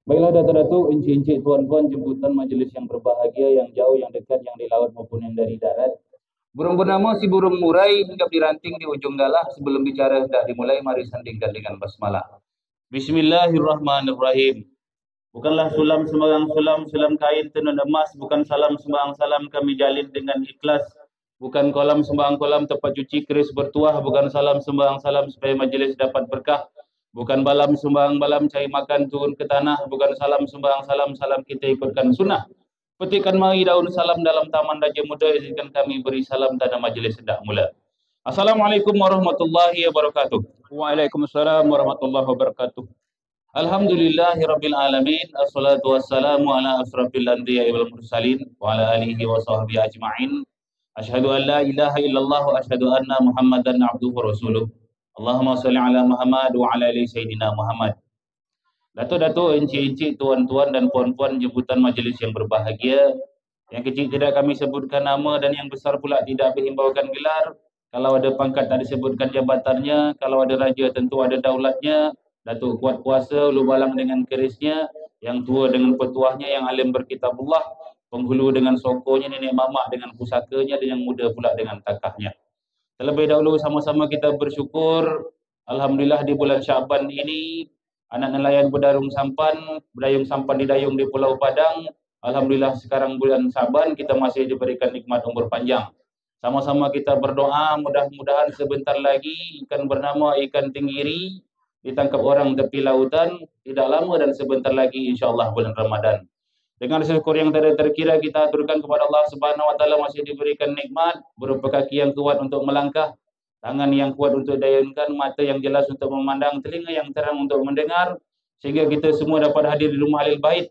Baiklah datuk-datuk, encik-encik, tuan-tuan, jemputan majelis yang berbahagia, yang jauh, yang dekat, yang di laut maupun yang dari darat. Burung bernama si burung murai hinggap di ranting di ujung galah. Sebelum bicara hendak dimulai, mari sandingkan dengan basmalah. Bismillahirrahmanirrahim. Bukanlah sulam sembarang sulam, sulam kain tenun emas. Bukan salam sembarang salam kami jalin dengan ikhlas. Bukan kolam sembarang kolam tempat cuci keris bertuah. Bukan salam sembarang salam supaya majelis dapat berkah. Bukan balam sembarang balam cari makan turun ke tanah. Bukan salam sembarang salam, salam kita ikutkan sunnah. Petikan mari daun salam dalam taman Raja Muda. Izinkan kami beri salam tanda majelis hendak mula. Assalamualaikum warahmatullahi wabarakatuh. Waalaikumsalam warahmatullahi wabarakatuh. Alhamdulillahirabbil alamin. Assalatu wassalamu ala asrafil anbiya'i wal mursalin wa ala alihi wa sahbihi ajma'in. Asyhadu an la ilaha illallah wa asyhadu anna Muhammadan abduhu wa rasuluh. Allahumma shalli ala Muhammad wa ala ali sayyidina Muhammad. Datuk-datuk, encik-encik, tuan-tuan dan puan-puan jemputan majelis yang berbahagia, yang kecil tidak kami sebutkan nama dan yang besar pula tidak berhimbaukan gelar. Kalau ada pangkat tak disebutkan jabatannya, kalau ada raja tentu ada daulatnya. Datuk kuat kuasa, ulu balang dengan kerisnya, yang tua dengan petuahnya, yang alim berkitabullah, penghulu dengan sokonya, nenek mamak dengan pusakanya, dan yang muda pula dengan takahnya. Terlebih dahulu sama-sama kita bersyukur, alhamdulillah di bulan Syaban ini anak nelayan berdayung sampan di dayung di Pulau Padang. Alhamdulillah sekarang bulan Syaban kita masih diberikan nikmat umur panjang. Sama-sama kita berdoa mudah-mudahan sebentar lagi ikan bernama ikan tenggiri ditangkap orang tepi lautan, tidak lama dan sebentar lagi insyaallah bulan Ramadan. Dengan syukur yang tidak terkira kita aturkan kepada Allah Subhanahu wa taala masih diberikan nikmat berupa kaki yang kuat untuk melangkah, tangan yang kuat untuk dayunkan, mata yang jelas untuk memandang, telinga yang terang untuk mendengar, sehingga kita semua dapat hadir di rumah Ahlul Bait,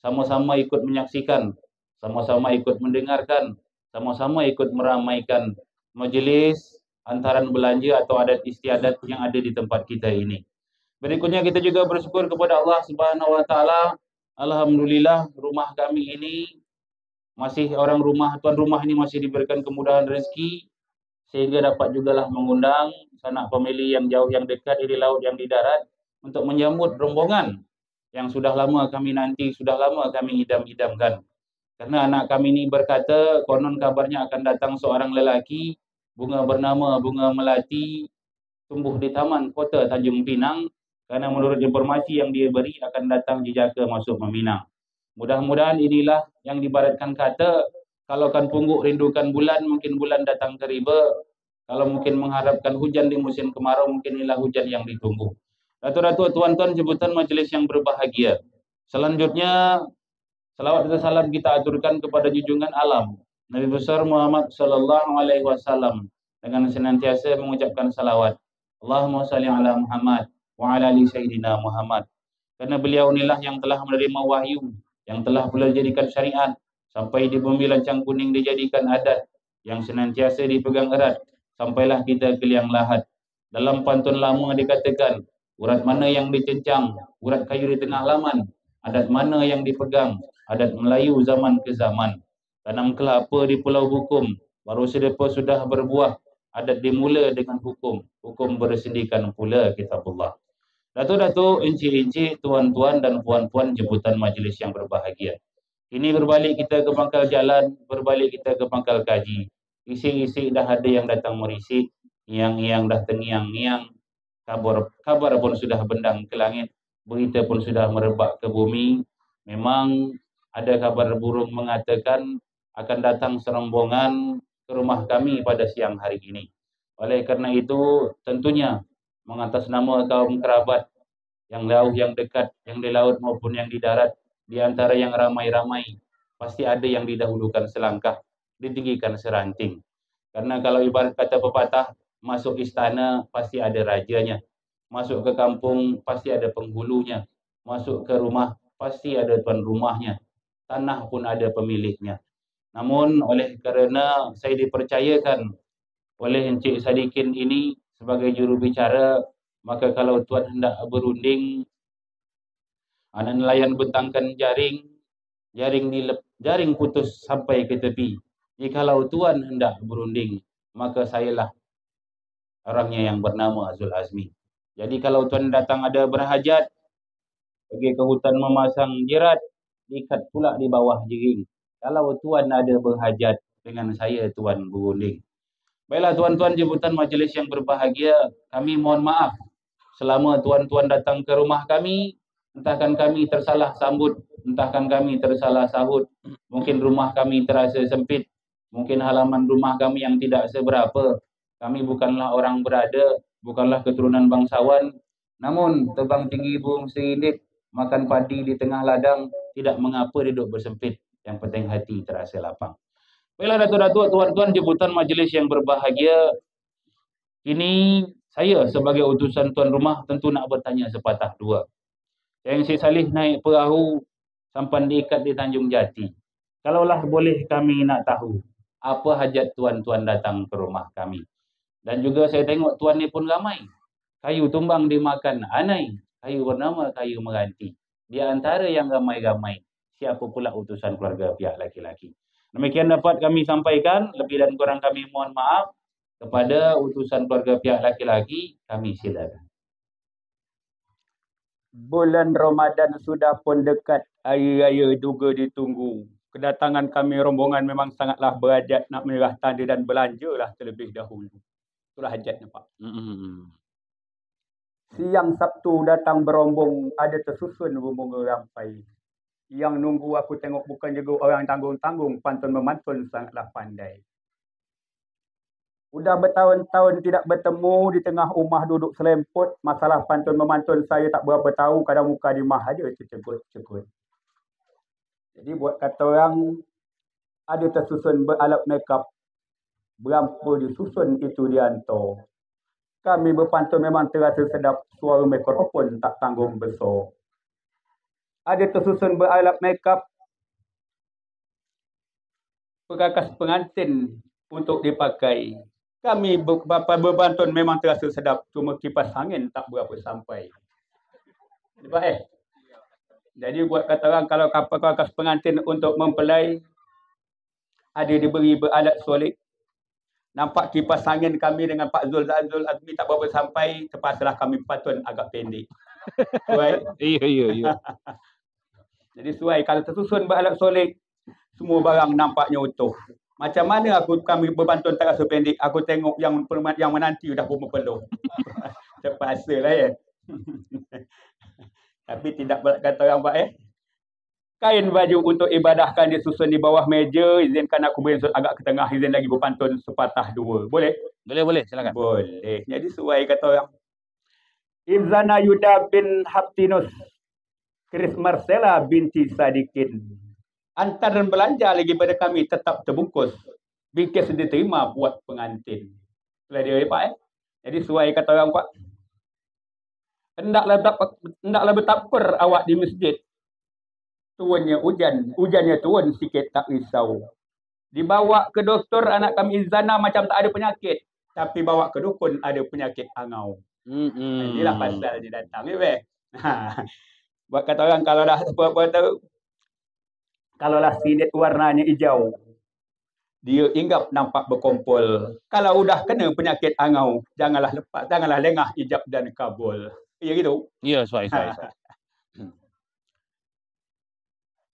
sama-sama ikut menyaksikan, sama-sama ikut mendengarkan, sama-sama ikut meramaikan majelis antaran belanja atau adat istiadat yang ada di tempat kita ini. Berikutnya kita juga bersyukur kepada Allah Subhanahu wa taala. Alhamdulillah rumah kami ini masih orang rumah, tuan rumah ini masih diberikan kemudahan rezeki sehingga dapat jugalah mengundang sanak famili yang jauh yang dekat di laut yang di darat untuk menyambut rombongan yang sudah lama kami nanti, sudah lama kami idam-idamkan. Karena anak kami ini berkata konon kabarnya akan datang seorang lelaki bunga bernama bunga melati tumbuh di taman kota Tanjung Pinang. Karena menurut informasi yang dia beri akan datang jejaka masuk Meminang. Mudah-mudahan inilah yang dibaratkan kata, kalau kan pungguk rindukan bulan, mungkin bulan datang keriba. Kalau mungkin mengharapkan hujan di musim kemarau, mungkin inilah hujan yang ditunggu. Datuk-datuk, tuan-tuan, jemputan majelis yang berbahagia. Selanjutnya, salawat dan salam kita aturkan kepada junjungan alam Nabi besar Muhammad sallallahu alaihi wasallam dengan senantiasa mengucapkan salawat. Allahumma shalli ala Muhammad wa ala ali sayyidina Muhammad. Karena beliau inilah yang telah menerima wahyu, yang telah pula dijadikan syariat, sampai di bumi lancang kuning dijadikan adat, yang senantiasa dipegang erat, sampailah kita ke liang lahat. Dalam pantun lama dikatakan, urat mana yang dikencang, urat kayu di tengah laman, adat mana yang dipegang, adat Melayu zaman ke zaman. Tanam kelapa di pulau hukum, baru sedepa sudah berbuah, adat dimula dengan hukum, hukum bersendikan pula kitabullah. Datuk-datuk, encik-encik, tuan-tuan dan puan-puan jemputan majelis yang berbahagia. Ini berbalik kita ke pangkal jalan, berbalik kita ke pangkal kaji. Isi-isi dah ada yang datang merisik, yang dah tengiang-ngiang, kabar pun sudah bendang ke langit, berita pun sudah merebak ke bumi. Memang ada kabar burung mengatakan akan datang serombongan ke rumah kami pada siang hari ini. Oleh karena itu, tentunya mengatas nama kaum kerabat yang jauh, yang dekat, yang di laut maupun yang di darat, di antara yang ramai-ramai, pasti ada yang didahulukan selangkah, ditinggikan seranting. Karena kalau ibarat kata pepatah, masuk istana pasti ada rajanya, masuk ke kampung pasti ada penghulunya, masuk ke rumah pasti ada tuan rumahnya, tanah pun ada pemiliknya. Namun oleh kerana saya dipercayakan oleh Encik Sadikin ini sebagai juru bicara, maka kalau tuan hendak berunding, anak nelayan bentangkan jaring, jaring putus sampai ke tepi. Jikalau tuan hendak berunding, maka sayalah orangnya yang bernama Azul Azmi. Jadi kalau tuan datang ada berhajat, pergi ke hutan memasang jerat, diikat pula di bawah jering. Kalau tuan ada berhajat dengan saya, tuan berunding. Baiklah tuan-tuan jemputan majlis yang berbahagia, kami mohon maaf selama tuan-tuan datang ke rumah kami, entahkan kami tersalah sambut, entahkan kami tersalah sahut. Mungkin rumah kami terasa sempit, mungkin halaman rumah kami yang tidak seberapa. Kami bukanlah orang berada, bukanlah keturunan bangsawan, namun terbang tinggi burung serindit, makan padi di tengah ladang, tidak mengapa duduk bersempit. Yang penting hati terasa lapang. Baiklah datuk-datuk, tuan-tuan jemputan majlis yang berbahagia, ini saya sebagai utusan tuan rumah tentu nak bertanya sepatah dua. Yang si Salih naik perahu sampan diikat di Tanjung Jati. Kalaulah boleh kami nak tahu, apa hajat tuan-tuan datang ke rumah kami. Dan juga saya tengok tuan ni pun ramai. Kayu tumbang dimakan anai, kayu bernama kayu meranti. Di antara yang ramai-ramai, siapa pula utusan keluarga pihak laki-laki. Demikian dapat kami sampaikan, lebih dan kurang kami mohon maaf. Kepada utusan keluarga pihak laki-laki, kami silakan. Bulan Ramadan sudah pun dekat, hari raya juga ditunggu. Kedatangan kami rombongan memang sangatlah berhajat nak merah tanda dan belanja lah terlebih dahulu. Itulah hajatnya, Pak. Siang Sabtu datang berombong, ada tersusun rombongan rampai. Yang nunggu aku tengok bukan juga orang tanggung-tanggung, pantun-memantun sangatlah pandai. Sudah bertahun-tahun tidak bertemu, di tengah rumah duduk selemput. Masalah pantun-memantun saya tak berapa tahu, kadang muka di mah ada cekut-cekut. Jadi buat kata orang, ada tersusun beralat makeup, berapa disusun itu dihantar. Kami berpantun memang terasa sedap, suara mikrofon tak tanggung besar. Ada tersusun beralat makeup, perkakas pengantin untuk dipakai. Kami berpantun memang terasa sedap, cuma kipas angin tak berapa sampai. Baik. Jadi buat kata orang, kalau perkakas pengantin untuk mempelai, ada diberi beralat solid. Nampak kipas angin kami dengan Pak Zul Azmi tak berapa sampai, terpaksalah kami pantun agak pendek. Right? Iya. Jadi suai kalau tersusun beralat solid, semua barang nampaknya utuh. Macam mana kami berpantun tak rasa pendek, aku tengok yang menanti dah pun berpeluh. Terpaksa lah ya. Tapi tidak kata orang Pak kain baju untuk ibadahkan disusun di bawah meja, izinkan aku berinsut agak ke tengah, izin lagi berpantun sepatah dua. Boleh? Boleh, silakan. Boleh. Jadi suai kata orang. Ibzana Yuda bin Haptinus, Chris Marcella binti Sadikin. Antaran belanja lagi pada kami tetap terbungkus. Bingkis diterima buat pengantin. Itulah dia Pak Jadi suai kata orang Pak. Hendaklah bertapkur awak di masjid. Turunnya hujannya turun sikit tak risau. Dibawa ke doktor anak kami Izana macam tak ada penyakit. Tapi bawa ke dukun ada penyakit angau. Inilah pasal dia datang. Buat kata orang kalau dah kalaulah sinet warnanya hijau, dia hinggap nampak berkumpul. Kalau udah kena penyakit angau, janganlah lepas, janganlah lengah ijab dan kabul. Ya gitu? Iya, suai.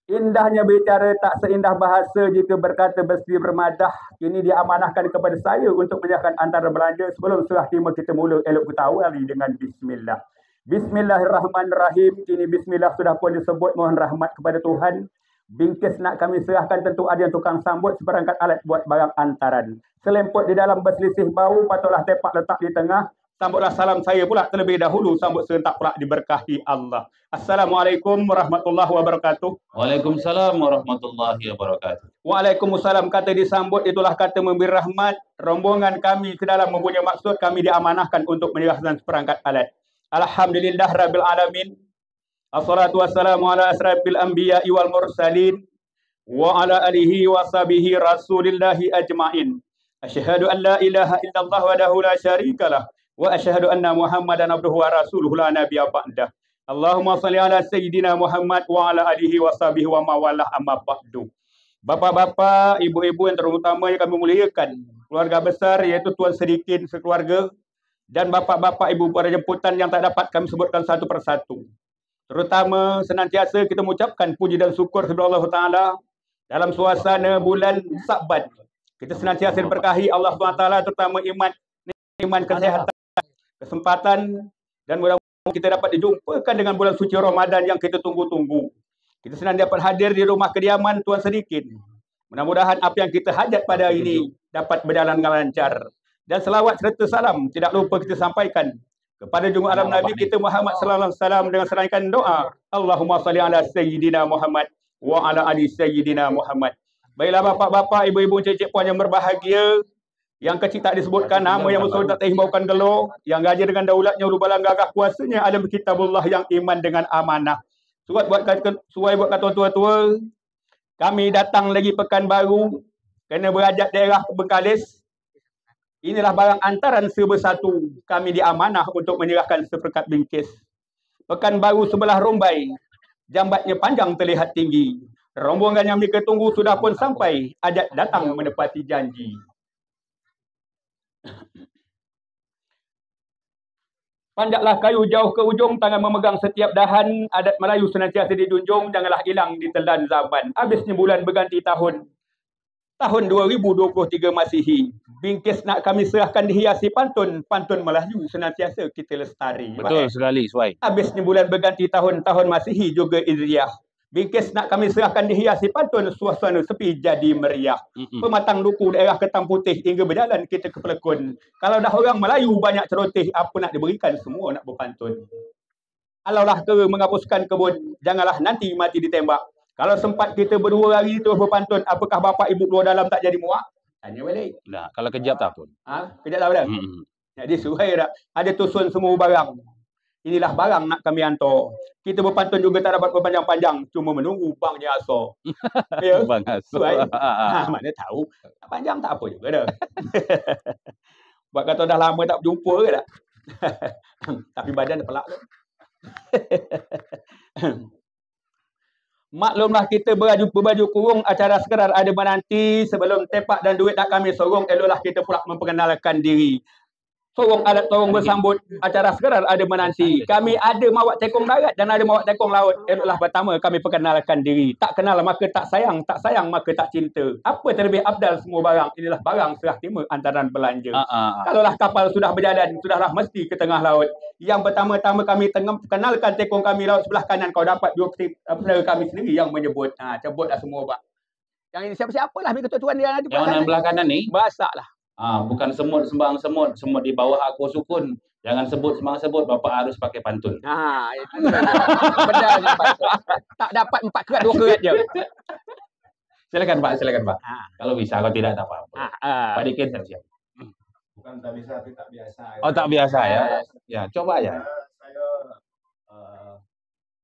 Indahnya bicara tak seindah bahasa jika berkata bersih bermadah. Ini diamanahkan kepada saya untuk menyerahkan antara belanja. Sebelum serah terima kita mula elok kita awali dengan bismillah. Bismillahirrahmanirrahim. Kini bismillah sudah pun disebut, mohon rahmat kepada Tuhan. Bingkis nak kami serahkan tentu ada yang tukang sambut seperangkat alat buat barang antaran. Selemput di dalam berselisih bau, patutlah tepak letak di tengah. Sambutlah salam saya pula terlebih dahulu, sambut serentak pula diberkahi Allah. Assalamualaikum warahmatullahi wabarakatuh. Waalaikumsalam warahmatullahi wabarakatuh. Waalaikumsalam kata disambut, itulah kata memberi rahmat. Rombongan kami ke dalam mempunyai maksud, kami diamanahkan untuk menyerahkan seperangkat alat. Alhamdulillah Rabbil Alamin. Assalatu wassalamu ala asrafil anbiya'i wal mursalin wa ala alihi wa sahbihi rasulillahi ajma'in. Asyhadu an la ilaha illallah wahdahu la syarikalah wa asyhadu anna Muhammadan abduhu wa rasuluhu la nabiyya ba'dah. Allahumma shalli ala sayyidina Muhammad wa ala alihi wa sahbihi wa mawalah amma ba'du. Bapak-bapak, ibu-ibu yang terutama yang kami muliakan, keluarga besar iaitu Tuan Sedikin sekeluarga dan bapak-bapak ibu para jemputan yang tak dapat kami sebutkan satu persatu. Terutama senantiasa kita mengucapkan puji dan syukur kepada Allah Taala dalam suasana bulan Sa'ban. Kita senantiasa diberkahi Allah SWT, terutama iman, kesehatan, kesempatan, dan mudah-mudahan kita dapat dijumpakan dengan bulan suci Ramadan yang kita tunggu-tunggu. Kita senang dapat hadir di rumah kediaman Tuan Sadikin. Mudah-mudahan apa yang kita hajat pada hari ini dapat berjalan dengan lancar. Dan selawat serta salam tidak lupa kita sampaikan kepada junjungan alam Nabi kita Muhammad sallallahu alaihi wasallam dengan serangkaian doa. Allahumma salli ala sayyidina Muhammad wa ala ali sayyidina Muhammad. Baiklah bapak-bapak, ibu-ibu, cik-cik puan yang berbahagia, yang kecil tak disebutkan nama, yang besar tak terhimbaukan gelar, yang gajah dengan daulatnya, rubalang gagah kuasanya, alam kitabullah, yang iman dengan amanah. Suai buat kata tua-tua, kami datang lagi Pekanbaru kena berajak daerah Bengkalis. Inilah barang antaran sebersatu kami diamanah untuk menyerahkan seperkat bingkis. Pekanbaru sebelah Rombai, jambatnya panjang terlihat tinggi. Rombongan yang mereka tunggu sudah pun sampai, ajak datang menepati janji. Panjatlah kayu jauh ke ujung, tangan memegang setiap dahan, adat Melayu senantiasa dijunjung, janganlah hilang ditelan zaman. Habisnya bulan berganti tahun. Tahun 2023 Masihi, bingkis nak kami serahkan dihiasi pantun, pantun Melayu senantiasa kita lestari. Betul sekali, Suai. Habisnya bulan berganti tahun, tahun Masihi juga Idriyah. Bingkis nak kami serahkan dihiasi pantun, suasana sepi jadi meriah. Pematang duku daerah Ketam Putih hingga berjalan kita ke pelekun. Kalau dah orang Melayu banyak celoteh, apa nak diberikan, semua nak berpantun. Alaulah kera menghapuskan kebun, janganlah nanti mati ditembak. Kalau sempat kita berdua hari terus berpantun, apakah bapak ibu keluar dalam tak jadi muak? Tanya balik. Nah, kalau kejap tak pun. Kejap tak pada? Jadi suai dah. Ada tusun semua barang. Inilah barang nak kami hantar. Kita berpantun juga tak dapat berpanjang-panjang. Cuma menunggu bangnya asal. Ya? Bang Asal. Mana tahu. Panjang tak apa juga dah. Buat kata dah lama tak berjumpa ke tak? Tapi badan dah pelak tu. Maklumlah kita berbaju kurung, acara sekadar ada menanti. Sebelum tepak dan duit nak kami sorong, eloklah kita pula memperkenalkan diri. Sorong adat sorong bersambut, acara sekadar ada menanti. Kami ada mawak tekong darat dan ada mawak tekong laut. Eloklah pertama kami perkenalkan diri. Tak kenal maka tak sayang, tak sayang maka tak cinta. Apa terlebih abdal semua barang? Inilah barang serah terima antaran belanja. Kalaulah kapal sudah berjalan, sudahlah mesti ke tengah laut. Yang pertama-tama kami kenalkan tekong kami laut sebelah kanan. Kau dapat dua penera kami sendiri yang menyebut. Sebutlah semua pak. Yang ini siapa-siapa lah ketua-tuan dia ada. Yang mana belah kanan ni? Basak lah. Bukan semut sembang semut, semut di bawah aku sukun. Jangan sebut sembang sebut, bapak harus pakai pantun. Itu benda tak dapat 4 kerat 2 kerat je. Silakan Pak. Kalau bisa, kalau tidak tak apa-apa. Pak Dikin siap. Bukan tak bisa, tapi tak biasa. Oh, tak biasa ya. Ya, coba ya. Saya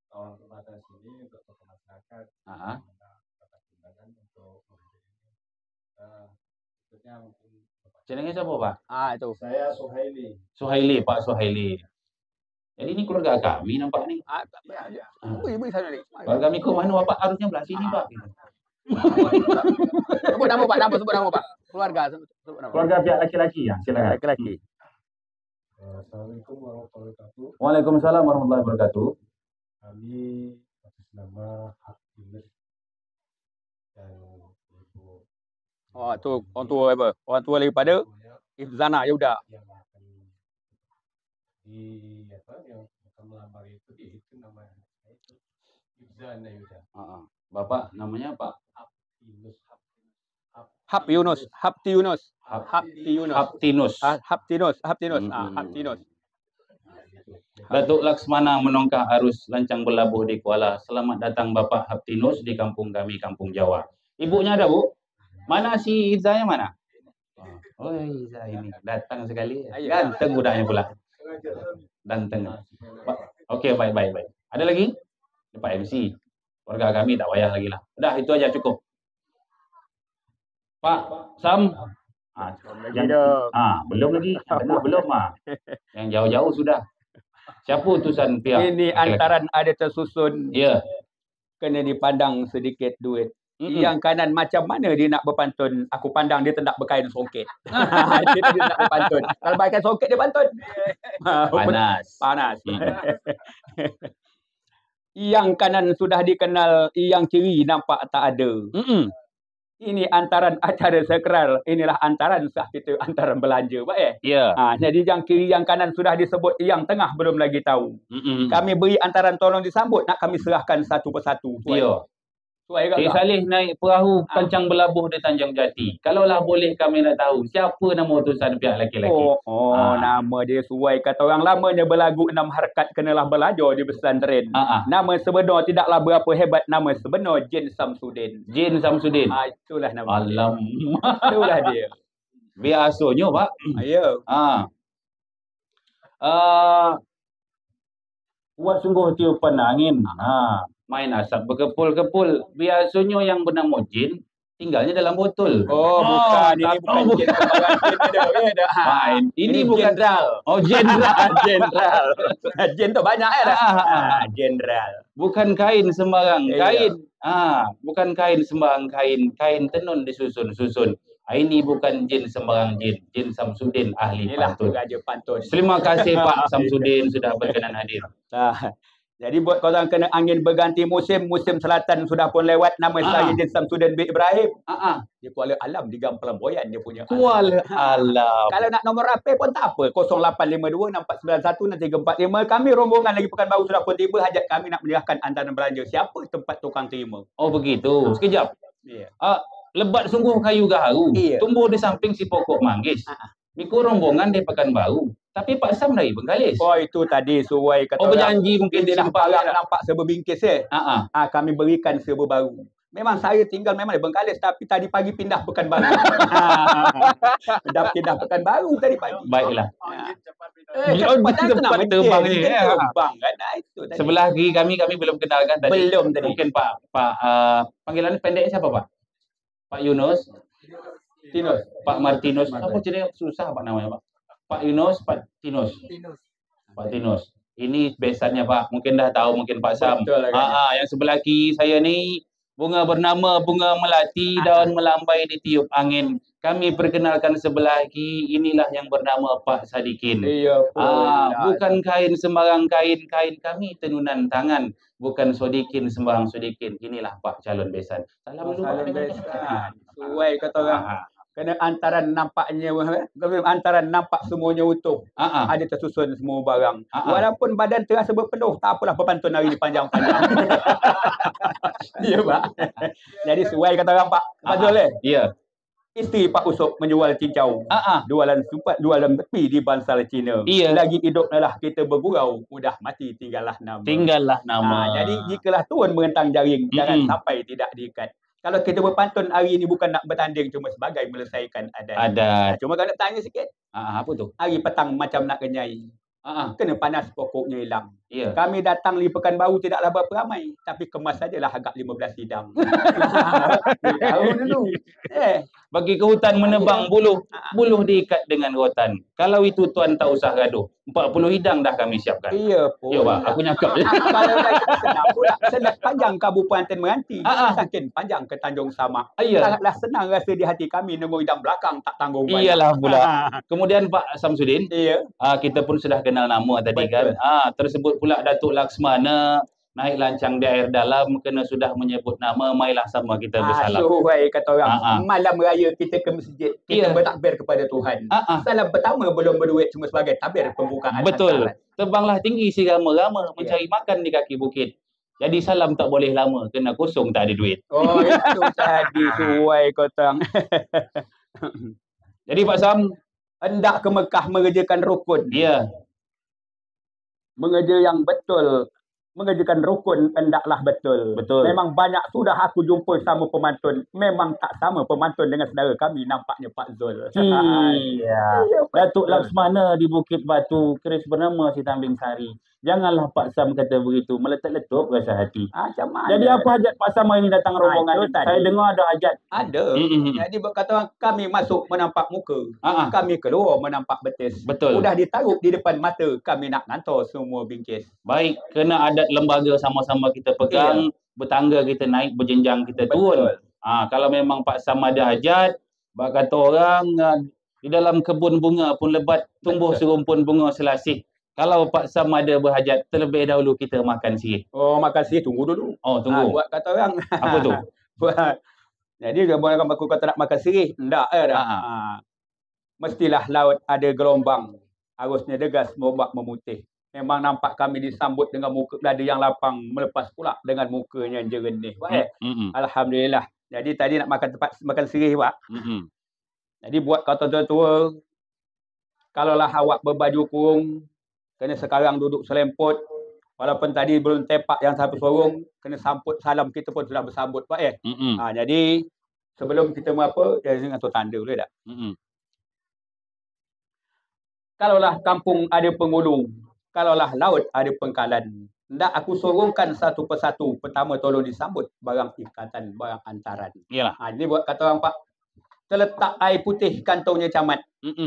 kawan terbatas ini untuk tokoh masyarakat. Dapat undangan untuk berikutnya mungkin. Jenengnya siapa, Pak? Itu. Saya Suhaili. Suhaili, Pak Suhaili. Jadi ini keluarga kami nampak ni. Tak payah aja. Ibu sana ni. Keluarga kami ke mana, Pak? Harusnya belah sini, Pak. Sebut nama Pak, sebut nama Pak. Keluarga sebut nama. Keluarga pihak laki-laki ya, silakan. Laki-laki. Assalamualaikum warahmatullahi wabarakatuh. Waalaikumsalam warahmatullahi wabarakatuh. Kami atas nama Hak Yunus dan Ibu. Tu orang tua apa? Orang tua daripada Ibzana Yuda. Yang akan yang akan melamar itu nama itu Ibzana Yuda. Bapak namanya Pak Habtinus. Datuk Laksmana menongkah arus lancang berlabuh di Kuala. Selamat datang Bapak Habtinus di kampung kami, Kampung Jawa. Ibunya ada, Bu? Mana si Izanya mana? Oh, Iza ini datang sekali. Ganteng budaknya pula. Ganteng. Oke, baik. Ada lagi? Pak MC. Keluarga kami tak payah lagi lah. Udah, itu aja cukup. Pak Sam. Belum lagi. Belum. Yang jauh-jauh sudah. Siapa utusan pihak? Ini antaran ada tersusun. Ya. Kena dipandang sedikit duit. Yang kanan macam mana dia nak berpantun? Aku pandang dia tak nak berkain songket. Dia nak berpantun. Kalau berkain songket dia pantun. Panas. Panas. Yang kanan sudah dikenal, yang kiri nampak tak ada. Ini antaran acara sakral, inilah antaran sah kita antaran belanja, Pak Ya. Jadi yang kiri yang kanan sudah disebut, yang tengah belum lagi tahu. Kami beri antaran tolong disambut, nak kami serahkan satu persatu. Ya. Cik Saleh naik perahu kancang berlabuh di Tanjung Jati. Kalaulah boleh kami nak tahu siapa nama utusan pihak lelaki-lelaki. Nama dia suai kata orang lamanya berlagu 6 harkat kenalah belajar di pesantren. Nama sebenar tidaklah berapa hebat, nama sebenar Jin Samsudin. Jin Samsudin. Itulah nama Alam. Itulah dia. Biasanya, Pak. Ya. Buat sungguh tiupan angin. Main asap berkepul-kepul. Biasanya yang bernama Jin tinggalnya dalam botol. Bukan. Ini bukan Jin. Ini bukan jenderal. Jenderal. Jenderal. Jin tu banyak jenderal. Bukan kain sembarang kain. Bukan kain sembarang kain. Kain tenun disusun-susun. Ini bukan jin sembarang jin. Jin Samsudin, ahli pantun. Pantun. Terima kasih Pak Samsudin sudah berkenan hadir. Jadi buat korang kena angin berganti musim, musim selatan sudah pun lewat. Nama saya Jin Samsudin bin Ibrahim. Dia Kuala Alam di Gang Pelamboyan dia punya. Kuala Alam. Kalau nak nombor rapih pun tak apa. 0852 6491 345. Kami rombongan lagi Pekanbaru sudah pun tiba. Hajat kami nak menyerahkan antaran belanja. Siapa tempat tukang terima? Oh begitu. Sekejap. Lebat sungguh kayu gaharu. Tumbuh di samping si pokok manggis. Mikul rombongan di Pekanbaru. Tapi Pak Sam dari Bengkalis. Itu tadi suai kata berjanji mungkin dia nampak serba bingkis kami berikan serba baru. Memang saya tinggal memang di Bengkalis, tapi tadi pagi pindah Pekanbaru. Dah pindah Pekanbaru tadi pagi. Baiklah. Cepat terbang ni. Sebelah kiri kami belum kenalkan tadi. Belum tadi. Mungkin Pak panggilan pendek siapa Pak? Pak Yunus. Tinus. Pak Martinus. Apa jadi susah Pak namanya Pak? Pak Yunus, Pak Tinus. Pak Tinus. Ini besannya Pak. Mungkin dah tahu, mungkin Pak Sam. Yang sebelah kiri saya ni bunga bernama bunga melati, daun melambai ditiup angin. Kami perkenalkan sebelah kiri, inilah yang bernama Pak Sadikin. Bukan kain sembarang kain, kain kami tenunan tangan. Bukan sodikin sembarang sodikin. Inilah Pak calon besan. Salam besan. Suai kata orang. Kena antaran nampaknya, antaran nampak semuanya utuh. Ada tersusun semua barang. Walaupun badan terasa berpenuh, tak apalah berpantun hari ni panjang-panjang. Ya Pak. Jadi suai kata orang Pak. Betul Ya. Isteri Pak Usop menjual cincau. Jualan tepi di Bansal Cina. Lagi hidup lah kita bergurau. Mudah mati tinggallah nama. Jadi jikalah tuan merentang jaring, jangan sampai tidak diikat. Kalau kita berpantun hari ini bukan nak bertanding, cuma sebagai melesaikan adat. Cuma kalau nak tanya sikit. Apa tu? Hari petang macam nak kenyai. Kena panas pokoknya hilang. Kami datang di Pekanbaru tidaklah berapa ramai, tapi kemas sajalah agak 15 hidang. Tahu dulu. Bagi ke hutan menebang buluh diikat dengan rotan. Kalau itu tuan tak usah gaduh. 40 hidang dah kami siapkan. Ya Pak, aku nyakap. Kalau senang pula. Senang panjang Kabupaten Meranti. Saking panjang ke Tanjung Samak. Sangatlah senang rasa di hati kami nunggu hidang belakang tak tanggung balik. Iyalah pula. Kemudian Pak Samsudin. Kita pun sudah kenal nama tadi kan. Tersebut pula Datuk Laksmana naik lancang di air dalam, kena sudah menyebut nama, mailah sama kita bersalam. Kata orang, malam raya kita ke masjid, kita bertakbir kepada Tuhan. Salam pertama belum berduit, cuma sebagai takbir pembukaan. Betul. Terbanglah tinggi si rama-rama, mencari makan di kaki bukit. Jadi salam tak boleh lama, kena kosong tak ada duit. Itu tadi suai kotang. Jadi Pak Sam, hendak ke Mekah mengerjakan rukun. Mengerja yang betul. Mengerjakan rukun hendaklah betul. Memang banyak sudah aku jumpa sama pemantun. Memang tak sama pemantun dengan saudara kami. Nampaknya Pak Zul. Datuk Laksmana di Bukit Batu, keris bernama si Tambing Sari. Janganlah Pak Sam kata begitu, meletup-letup rasa hati. Macam mana? Jadi apa hajat Pak Sam ini datang rombongan? Saya dengar ada hajat. Ada. Jadi berkata orang, kami masuk menampak muka. Kami keluar menampak betis. Betul. Sudah ditaruh di depan mata, kami nak ngantor semua bingkis. Baik, kena adat lembaga sama-sama kita pegang, bertangga kita naik, berjenjang kita turun. Kalau memang Pak Sam ada hajat, kata orang, di dalam kebun bunga pun lebat, tumbuh serumpun bunga selasih. Kalau Pak Sam ada berhajat, terlebih dahulu kita makan sirih. Oh, makan sirih tunggu dulu. Oh, tunggu. Buat kata orang. Apa tu? Jadi dia buat aku kata nak makan sirih, enggak dah. Mestilah laut ada gelombang. Harusnya degas merombak memutih. Memang nampak kami disambut dengan muka dada yang lapang, melepas pula dengan mukanya yang jernih. Alhamdulillah. Jadi tadi nak makan tempat makan sirih, Pak. Jadi buat kata tua-tua, kalaulah awak berbaju kurung, kena sekarang duduk selemput. Walaupun tadi belum tepak yang satu sorong, kena sambut salam kita pun sudah bersambut, Pak. Jadi sebelum kita apa, jangan atur tanda boleh tak? Kalaulah kampung ada penghulu, kalaulah laut ada pangkalan, hendak aku sorongkan satu persatu. Pertama tolong disambut barang ikatan, barang antaran. Iyalah. Ini buat kata orang, Pak. Terletak air putih kantongnya camat.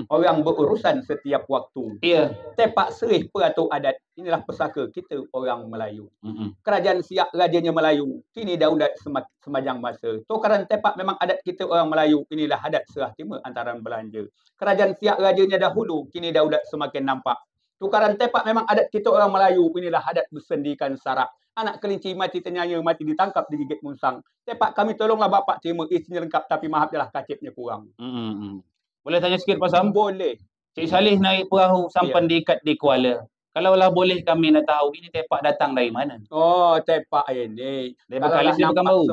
Orang berurusan setiap waktu. Tepak serih peratur adat. Inilah pesaka kita orang Melayu. Kerajaan siap rajanya Melayu. Kini daulat semajang masa. Tukaran tepak memang adat kita orang Melayu. Inilah adat serah terima antaran belanja. Kerajaan siap rajanya dahulu. Kini daulat semakin nampak. Tukaran tepak memang adat kita orang Melayu. Inilah adat bersendikan sarak. Anak kelinci mati ternyaya, mati ditangkap, digigit musang. Tepak kami tolonglah bapak terima isinya lengkap, tapi maaf jelah kacipnya kurang. Boleh tanya sikit Pak Sam? Boleh. Cik Salih naik perahu sampan diikat di Kuala. Kalaulah boleh kami nak tahu ini tepak datang dari mana? Oh, tepak ini. Dari Bekalis dia Pekanbaru.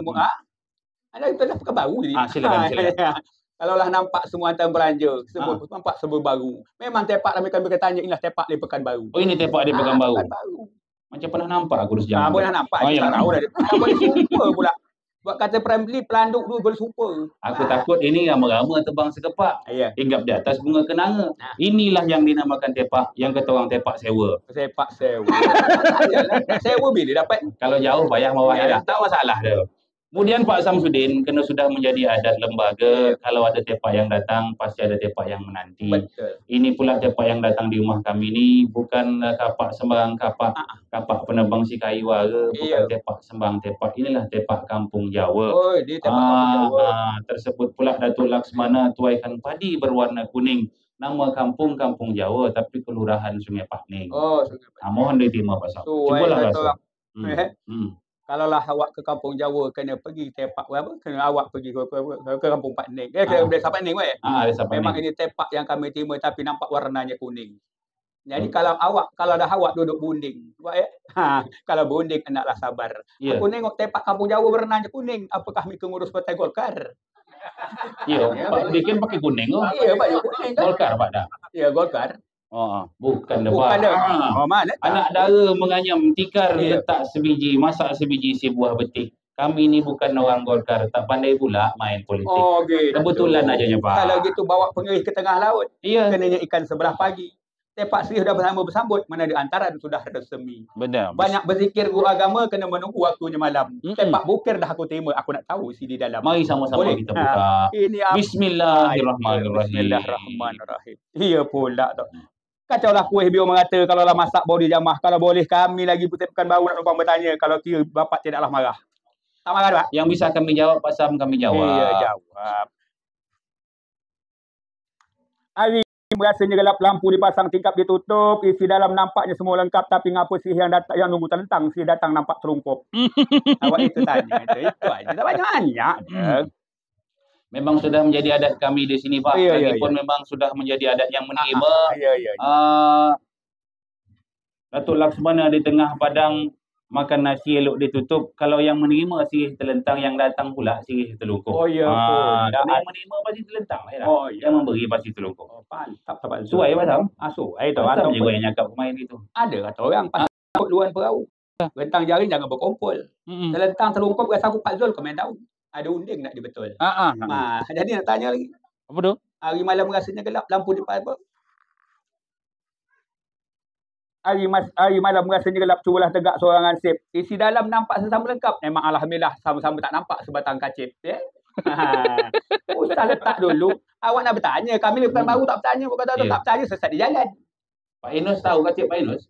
Ada itu dah Pekanbaru ni. Silakan. Kalaulah nampak semua hantaran belanja, semua nampak semua baru. Memang tepak kami bertanya inilah tepak di Pekanbaru. Oh, ini tepak di Pekanbaru. Pekanbaru. Macam pernah nampak aku sejam. Pernah nampak. Tak tahu dah. Boleh super pula. Buat kata primary pelanduk dulu boleh super. Aku takut ini rama-rama terbang sekepak. Hinggap di atas bunga kenanga. Inilah yang dinamakan tepak. Yang kata orang tepak sewa. Tepak sewa. Sewa bila dapat? Kalau jauh bayar mawar dah. Tak masalah dah. Kemudian Pak Samsudin kena sudah menjadi adat lembaga. Kalau ada tepak yang datang, pasti ada tepak yang menanti. Betul. Ini pula tepak yang datang di rumah kami ni bukan kapak sembarang kapak. Kapak penebang si kayu wara, bukan tepak sembarang tepak. Inilah tepak kampung Jawa. Oh, dia tepak kampung Jawa. Tersebut pula Datuk Laksmana tuaikan padi berwarna kuning. Nama kampung Kampung Jawa tapi kelurahan Sungai Pakning. Oh, Sungai Pakning. Mohon diterima Pak Sam. Cubalah rasa. Kalaulah awak ke kampung Jawa kena pergi tepak apa? Kena awak pergi ke kampung Pakning. Ke Desa Pakning Desa Pakning. Memang ini tepak yang kami terima tapi nampak warnanya kuning. Jadi kalau dah awak duduk bunding, kalau bunding hendaklah sabar. Aku tengok tepak kampung Jawa warnanya kuning. Apakah mi pengurus Partai Golkar? Pak bikin pakai kuning oh. Pak kuning kan. Golkar Pak dah. Golkar. Bukan Bukan dah. Mana? Anak dara menganyam tikar letak sebiji, masak sebiji si buah betik. Kami ni bukan orang Golkar, tak pandai pula main politik. Okay, kebetulan aja Pak. Kalau gitu bawa pengerih ke tengah laut. Kenanya ikan sebelah pagi. Tepak serih sudah bersambut, mana di antaran sudah resmi. Benar. Banyak berzikir guru agama kena menunggu waktunya malam. Tepak bukir dah aku terima, aku nak tahu isi di dalam. Mari sama-sama kita buka. Bismillahirrahmanirrahim. Bismillahirrahmanirrahim. Iya pula tu. Kacaulah kuih biar mengata kalaulah masak baru dijamah. Kalau boleh kami lagi putihkan baru nak numpang bertanya. Kalau kira bapak tidaklah marah. Tak marah Pak? Yang bisa kami jawab Pak Sam kami jawab. Jawab. Hari berasanya gelap, lampu dipasang, tingkap ditutup, isi dalam nampaknya semua lengkap, tapi ngapa sih yang datang yang nunggu terlentang, si datang nampak terungkup. Awak itu tanya, itu aja. Tak banyak. Memang sudah menjadi adat kami di sini Pak. Lagipun memang sudah menjadi adat yang menerima. Datuk Laksmana di tengah padang makan nasi elok ditutup. Kalau yang menerima sirih terlentang, yang datang pula sirih terlungkup. Yang menerima pasti terlentang lah. Yang memberi pasti terlungkup. Mantap. Suai Pak Sam? Suai tu. Pasal juga yang nyakap pemain itu. Ada kata orang pasal luan perahu. Rentang jaring jangan berkumpul. Terlentang terlungkup rasa aku Pak Zul komen tahu. Ada unding nak dibetul. Jadi nak tanya lagi. Apa tu? Hari malam rasanya gelap, lampu di apa? Hari malam rasanya gelap, cubalah tegak seorang ansip. Isi dalam nampak sesama lengkap. Memang alhamdulillah sama-sama tak nampak sebatang kacip. Usah letak dulu. Awak nak bertanya, kami bukan baru tak bertanya. Bukan tak bertanya, sesat di jalan. Pak Inus tahu kacip Pak Inus?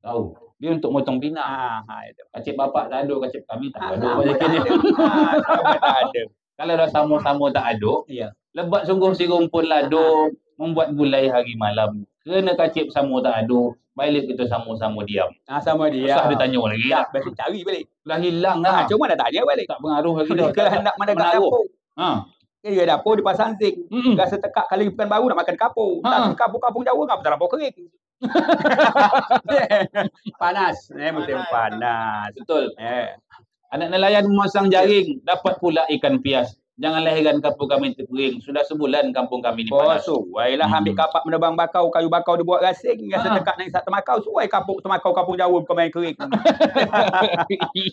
Tahu. Dia untuk motong pina. Kacip bapak tak ada, kacip kami tak ada. Kalau dah sama-sama tak aduk, lebat sungguh si rumpun laduk, membuat gulai hari malam. Kena kacip sama tak aduk, balik kita sama-sama diam. Sama dia. Usah ditanya lagi Tak, dah. besok cari balik. Dah hilang dah. Cuma dah tanya balik. Tak pengaruh lagi dah. Kalau hendak mana kat Menaruh. dapur. Ha. Ya dapur dipasang zinc. Rasa tekak kali bukan baru nak makan kapur. Tak kapur Jawa ngapa tak lapor kering. Panas. Musim panas. Betul. Anak nelayan memasang jaring, dapat pula ikan pias. Janganlah heran kampung kami terkering. Sudah sebulan kampung kami ni panas. Suailah ambil kapak menebang bakau, kayu bakau dibuat rasing. Rasa tekak nak isap temakau. Suai kampung temakau kampung Jawa bukan main kering.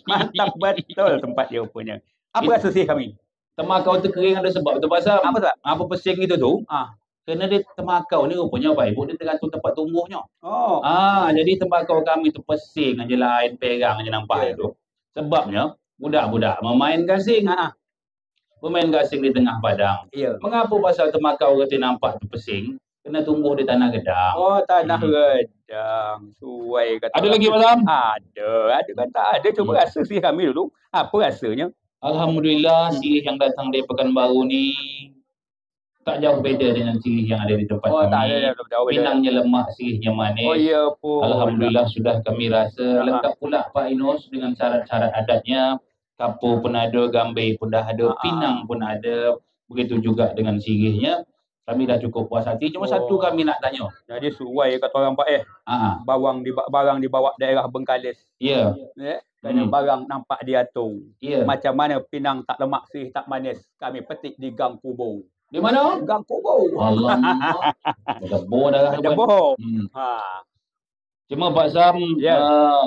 Mantap betul tempat dia punya. Apa rasa sih kami? Temakau terkering ada sebab tu pasal. Apa sebab? Apa pesing itu tu? Kerana dia temakau ni rupanya baik. Dia tergantung tempat tumbuhnya. Jadi tembakau kami tu pesing aja lain, perang aja nampak tu. Sebabnya budak-budak memain gasing. Bermain gasing di tengah padang. Mengapa pasal tembakau kita nampak tu pesing? Kena tumbuh di tanah gedang. Tanah gedang. Suai kata. Ada lagi Mazam? Ada kata ada. Cuba rasa sih kami dulu. Apa rasanya? Alhamdulillah sirih yang datang dari Pekanbaru ni tak jauh beza dengan sirih yang ada di tempat kami. Tak ada. Pinangnya lemak, sirihnya manis. Ya pun. Alhamdulillah sudah kami rasa. Lengkap pula Pak Inos dengan syarat-syarat adatnya. Kapur pun ada, Gambir pun dah ada, Pinang pun ada. Begitu juga dengan sirihnya. Kami dah cukup puas hati. Cuma satu kami nak tanya. Jadi suai kata orang Pak barang dibawa daerah Bengkalis. Ya. Kerana barang nampak diatur. Macam mana Pinang tak lemak, sirih tak manis. Kami petik di Gang Kubur. Di mana? Gang Kubur. Alamak. Debur dah. Debur. Cuma Pak Sam,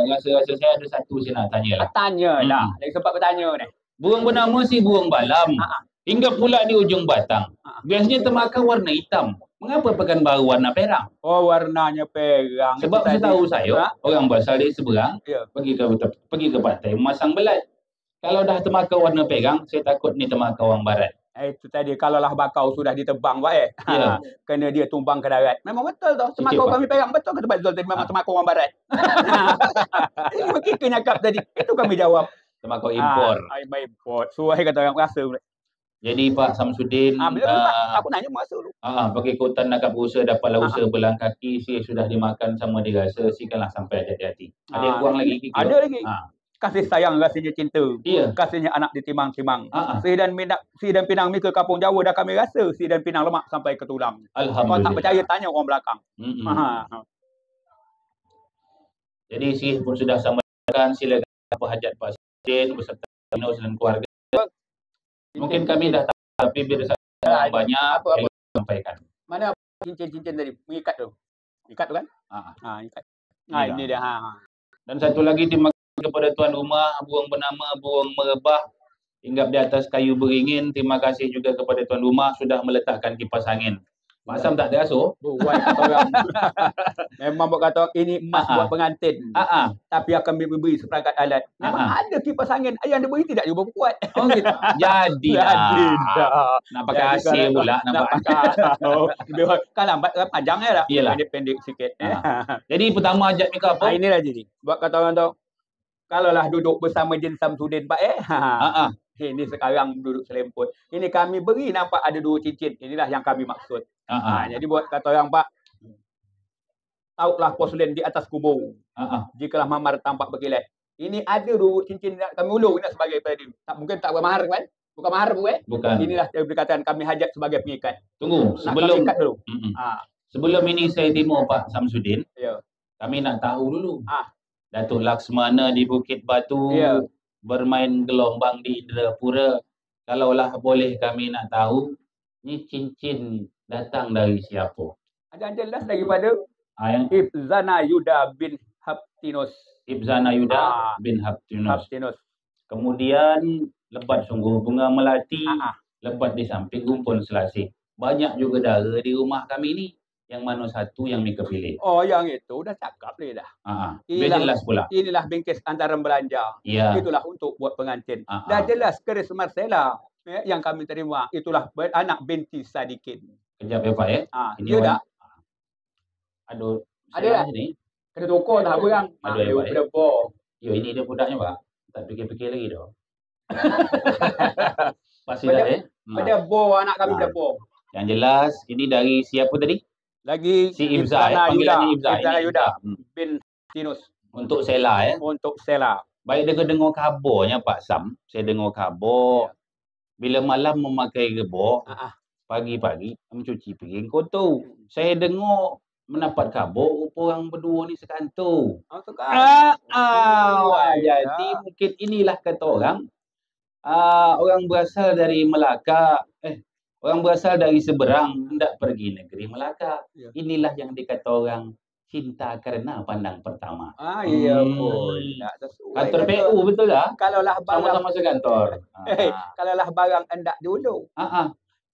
rasa-rasa saya ada satu saya nak tanya lah. Tanya lah. Lagi sebab bertanya ni. Burung bernama si burung balam. Hingga pula di ujung batang. Biasanya tembakau warna hitam. Mengapa Pekanbaru warna perang? Warnanya perang. Sebab setahu saya, orang berasal dari seberang, pergi ke pantai memasang belat. Kalau dah tembakau warna perang, saya takut ni tembakau orang barat. Itu tadi, kalaulah bakau sudah ditebang Pak kena dia tumbang ke darat. Memang betul tu. Tembakau kami perang betul ke tempat Zul tadi memang tembakau orang barat. Mungkin kena cakap tadi. Itu kami jawab. Tembakau impor. Import. Suai kata orang rasa. Jadi Pak Samsudin, aku nanya masa dulu. bagi kautan nak berusaha dapatlah usaha belang kaki, si sudah dimakan sama dirasa, sikanlah sampai hati-hati. Ada yang kurang lagi? Ada lagi. Kasih sayang, rasanya cinta. Kasihnya anak ditimang-timang. Sirih dan Pinang mi ke kampung Jawa dah kami rasa. Sirih dan Pinang lemak sampai ke tulang. Alhamdulillah. Kalau tak percaya, tanya orang belakang. Jadi sirih pun sudah samakan. Silakan apa hajat Pak Samsudin beserta Inos dan keluarga. Mungkin kami dah tahu, tapi bila saya banyak, saya sampaikan. Mana cincin-cincin tadi? Mengikat tu. Ikat tu kan? Ikat. Ini dia. Dan satu lagi, terima kasih kepada tuan rumah, burung bernama burung merebah hinggap di atas kayu beringin. Terima kasih juga kepada tuan rumah sudah meletakkan kipas angin. Mak Sam tak ada rasa? Kata orang. Memang buat kata ini emas buat pengantin. Tapi akan beri seperangkat alat. Memang ada kipas angin. Yang dia beri tidak juga kuat. Oh gitu. Jadi nak pakai AC pula. Nak pakai. Kan lambat panjang ya lah. Pendek sikit. Jadi pertama ajak mereka apa? Inilah jadi. Buat kata orang tu. Kalaulah duduk bersama Jin Samsudin Pak ini sekarang duduk selemput. Ini kami beri nampak ada 2 cincin. Inilah yang kami maksud. Jadi buat kata orang Pak, tautlah porselin di atas kubur. Jikalah mamar tampak berkilat. Ini ada 2 cincin yang kami ulur ini sebagai tadi. Mungkin tak bermahar kan? Bukan mahar pun Bukan. Inilah perkataan kami hajat sebagai pengikat. Tunggu, sebelum ikat dulu. Sebelum ini saya timur Pak Samsudin. Kami nak tahu dulu. Datuk Laksmana di Bukit Batu bermain gelombang di Indrapura. Kalaulah boleh kami nak tahu, ni cincin datang dari siapa? Ada jelas daripada Ibzana Yuda bin Haptinus. Ibzana Yuda bin Haptinus. Kemudian lebat sungguh bunga melati, lebat di samping rumpun selasih. Banyak juga dara di rumah kami ni. Yang mana satu yang mereka pilih? Yang itu dah cakap dah. Jelas pula. Inilah bingkis antaran belanja. Itulah untuk buat pengantin. Dah jelas keris Marcella yang kami terima. Itulah anak binti Sadikin. Kejap ya Pak ini dah. Aduh. Ada ni. Kena toko dah berang. Aduh ya Pak. Ini dia budaknya Pak. Tak fikir-fikir lagi dah. Pasti dah Pada bo anak kami dah bo. Yang jelas ini dari siapa tadi? Lagi Si Ibza, panggilannya Ibza. Ibza Ini Yuda Ibza. bin Tinus Untuk Sela ya. untuk Sela. Baik dengar kabarnya Pak Sam. Saya dengar kabar bila malam memakai gebok, pagi-pagi mencuci piring kotor. Saya dengar mendapat kabar orang berdua ni sekantor. Jadi mungkin inilah kata orang orang berasal dari Melaka, orang berasal dari seberang hendak pergi negeri Melaka. Inilah yang dikata orang cinta karena pandang pertama. Iya pun. Kantor PU betul tak? Kalaulah barang Sama-sama sekantor. kalaulah barang hendak diulung.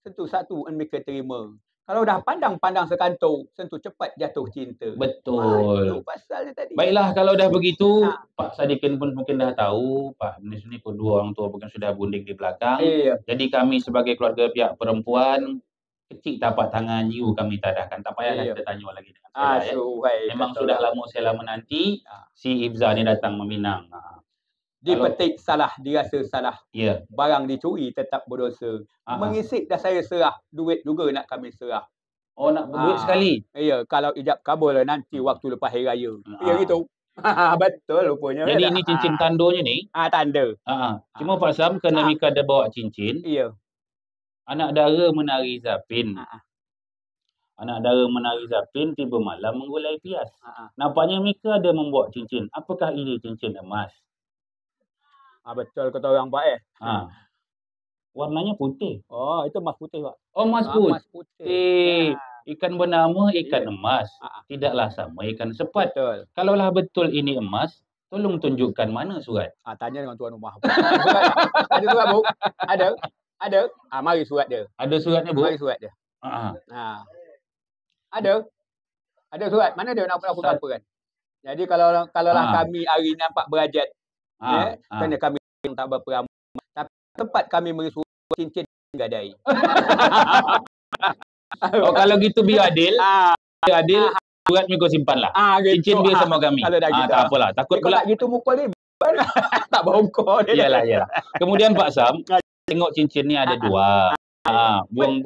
Tentu satu mereka terima. Kalau dah pandang-pandang sekantor, tentu cepat jatuh cinta. Betul. Itu pasalnya tadi. Baiklah, kalau dah begitu, Pak Sadikin pun mungkin dah tahu, Pak Menis ni kedua orang tua bukan sudah bunding di belakang. Jadi kami sebagai keluarga pihak perempuan, kecil tapak tangan you kami tadahkan. Tak payahlah kita tanya lagi dengan saya. Memang sudah lama saya menanti si Ibza ni datang meminang. Dipetik salah, dirasa salah. Barang dicuri tetap berdosa. Mengisik dah saya serah, duit juga nak kami serah. Oh, nak duit sekali? Ya, kalau ijab kabul nanti waktu lepas hari raya. Ya gitu. Betul rupanya. Jadi ini cincin tandonya ni? Tanda. Cuma Pak Sam kena Mika ada bawa cincin. Ya. Anak dara menari zapin. Anak dara menari zapin tiba malam menggulai pias. Nampaknya Mika ada membawa cincin. Apakah ini cincin emas? Betul kata orang Pak Warnanya putih. Oh, itu emas putih Pak. Oh, emas putih. Ikan bernama ikan emas. Tidaklah sama ikan sepat. Betul. Kalaulah betul ini emas, tolong tunjukkan mana surat. Tanya dengan tuan rumah. Ada surat Bu? Ada. Mari surat dia. Ada suratnya Bu? Mari surat dia. Ada surat. Mana dia nak apa kan? Jadi kalaulah kami hari ni nampak berajat, kerana kami tak berperamal. Tapi tempat kami beri surat cincin gadai. Kalau gitu biar adil. Surat ni kau simpan lah. Cincin dia sama kami. Tak apalah. Takut pula. Tak gitu mukul ni. Tak bongkor dia. Yalah. Kemudian Pak Sam, tengok cincin ni ada dua. Buang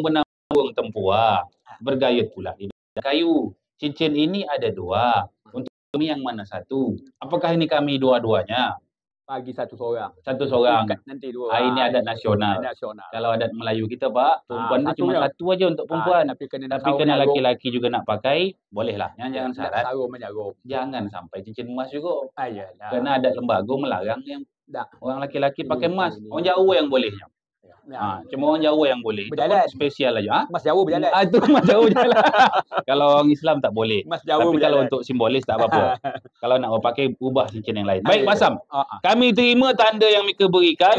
benang, buang tempua. Bergayut pula di kayu. Cincin ini ada dua. Untuk kami yang mana satu? Apakah ini kami dua-duanya? Bagi satu seorang. Nanti dua. Ini adat nasional. Kalau adat Melayu kita Pak, perempuan itu cuma satu aja untuk perempuan. Tapi kena laki-laki juga nak pakai, bolehlah. Jangan syarat. Jangan sampai cincin emas juga. Kerana adat lembaga melarang yang orang laki-laki pakai emas. Orang Jawa yang bolehnya. Cuma orang Jawa yang boleh. Berjalan. Spesial aja. Mas Jawa berjalan. Itu Mas Jawa berjalan. Kalau orang Islam tak boleh. Mas Jawa Tapi berjalan. kalau untuk simbolis tak apa-apa. Kalau nak pakai, ubah cincin yang lain. Baik, Pak Sam. Kami terima tanda yang Mika berikan.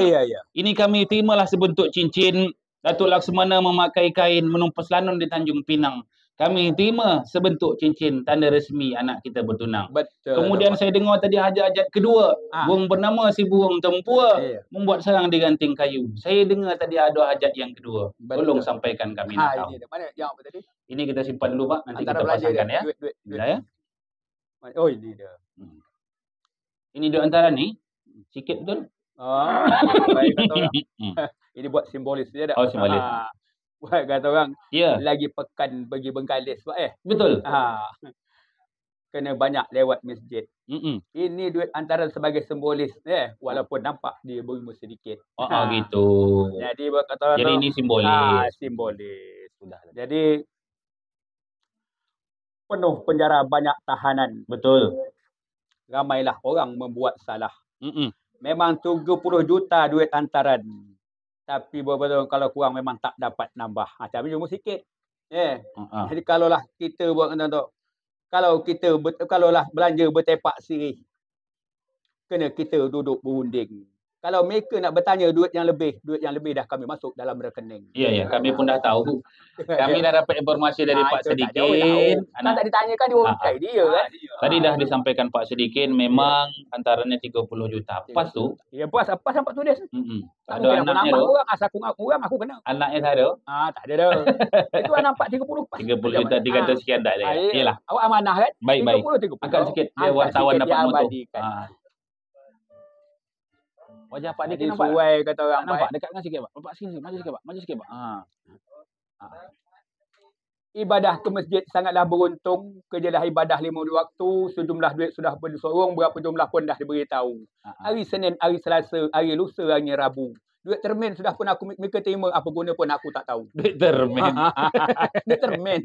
Ini kami terimalah sebentuk cincin. Datuk Laksmana memakai kain menumpas lanun di Tanjung Pinang. Kami terima sebentuk cincin tanda resmi anak kita bertunang. Betul. Kemudian saya dengar tadi hajat kedua. Burung bernama si burung tempua membuat sarang di ranting kayu. Saya dengar tadi ada hajat yang kedua. Tolong sampaikan kami nak tahu. Mana jawab tadi? Ini kita simpan dulu Pak. Nanti Antara kita pasangkan ya. Duit. Ya. Oh, ini dia. Ini di antara ni. Sikit betul. Baik kata orang. Ini buat simbolis dia dah. Oh, simbolis. Buat kata orang, lagi pekan pergi Bengkalis Pak Betul. Kena banyak lewat masjid. Ini duit antara sebagai simbolis walaupun nampak dia berilmu sedikit. Gitu. Jadi buat kata orang. Jadi ini simbolis. Simbolis. Sudah. Jadi penuh penjara banyak tahanan. Betul. Ramailah orang membuat salah. Memang 70 juta duit antaran. Tapi betul kalau kurang memang tak dapat nambah. Tapi cuma sikit. Jadi kalaulah kita buat contoh, kalaulah belanja bertepak sirih, kena kita duduk berunding. Kalau mereka nak bertanya duit yang lebih dah kami masuk dalam rekening. Ya, kami pun dah tahu. Kami dah dapat informasi dari Pak Sedikin. Tak ditanyakan dia orang dia kan. Tadi dah disampaikan Pak Sedikin memang antaranya 30 juta. Pas tu? Ya, pas nampak tulis. Ada anaknya tu. Aku kena. Anaknya tak ada? Tak ada dah. Itu nampak 30 pas. 30 juta 300 sekian tak ada. Yalah. Awak amanah kan? Baik. Angkat sikit dia wartawan dapat moto. Wajah Pak Dikin nampak. Sesuai kata orang nampak dekat kan sikit Pak. Nampak sini, maju sikit Pak. Maju sikit Pak. ibadah ke masjid sangatlah beruntung. Kerjalah ibadah 5 waktu. Sejumlah duit sudah pun disorong. Berapa jumlah pun dah diberitahu. Hari Senin, hari Selasa, hari lusa, hari Rabu. Duit termin sudah pun aku mereka terima. Apa guna pun aku tak tahu. Duit termin. Duit termin.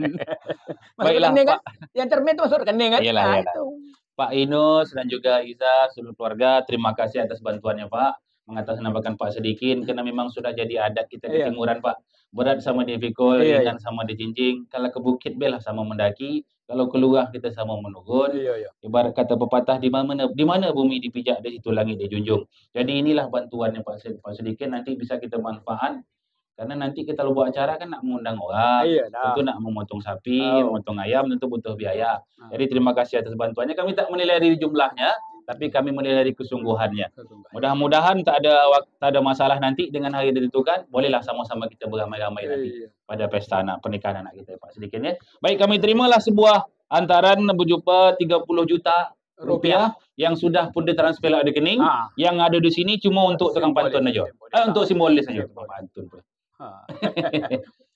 Masuk Baiklah, rekening kan? Pak. Yang termin tu masuk rekening kan? Iyalah, iyalah. Itu. Pak Inus dan juga Iza, seluruh keluarga, terima kasih atas bantuannya Pak. Mengatasnamakan Pak Sedikin, karena memang sudah jadi adat kita di Iya. Timuran Pak. Berat sama dipikul, Iya, ringan sama dijinjing. Kalau ke bukit belah sama mendaki, kalau keluar kita sama menurun. Iya. Ibarat kata pepatah, di mana bumi dipijak, di situ langit dijunjung. Jadi inilah bantuannya Pak Sedikin, nanti bisa kita manfaat. Karena nanti kita buat acara kan nak mengundang orang, Iya dah. tentu nak memotong sapi, Oh. memotong ayam, tentu butuh biaya. Jadi terima kasih atas bantuannya. Kami tak menilai dari jumlahnya, tapi kami menilai dari kesungguhannya. Mudah-mudahan tak ada masalah nanti dengan hari ditentukan. Bolehlah sama-sama kita beramai-ramai nanti pada pesta pernikahan anak kita Pak Sedikin ya. Baik, kami terimalah sebuah antaran berjumpa 30 juta rupiah yang sudah pun ditransfer ke rekening. Yang ada di sini cuma untuk tukang pantun aja. Untuk simbolis saja tukang pantun.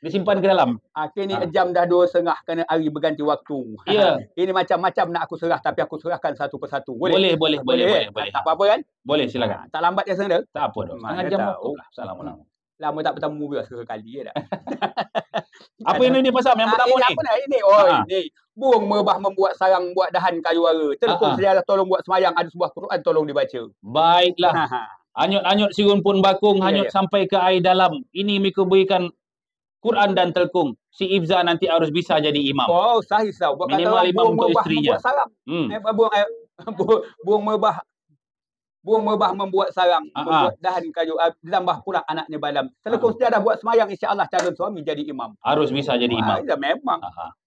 Disimpan ke dalam. Kini jam dah 2.30 kerana hari berganti waktu. Ya. Ini macam-macam nak aku serah, tapi aku serahkan satu persatu. Boleh. Tak apa-apa kan? Boleh, silakan. Tak lambat ya sana. Tak apa dah. Setengah jam waktu lah. Assalamualaikum. Lama tak bertemu juga sekali ya dah. Apa ini pasal yang pertama ni? Apa nak ini? Ini. Burung merbah membuat sarang buat dahan kayu ara. Telekung sejarah tolong buat semayang, ada sebuah Quran tolong dibaca. Baiklah. Anyut-anyut sirun pun bakung, hanyut sampai ke air dalam. Ini mereka berikan Quran dan telkung. Si Ifza nanti harus bisa jadi imam. Oh, sahih. Minimal imam untuk isterinya. Burung merbah membuat sarang, membuat dahan kayu, ditambah pula anaknya balam. Telekung sejarah buat semayang, insya-Allah calon suami jadi imam. Harus bisa jadi imam. Memang.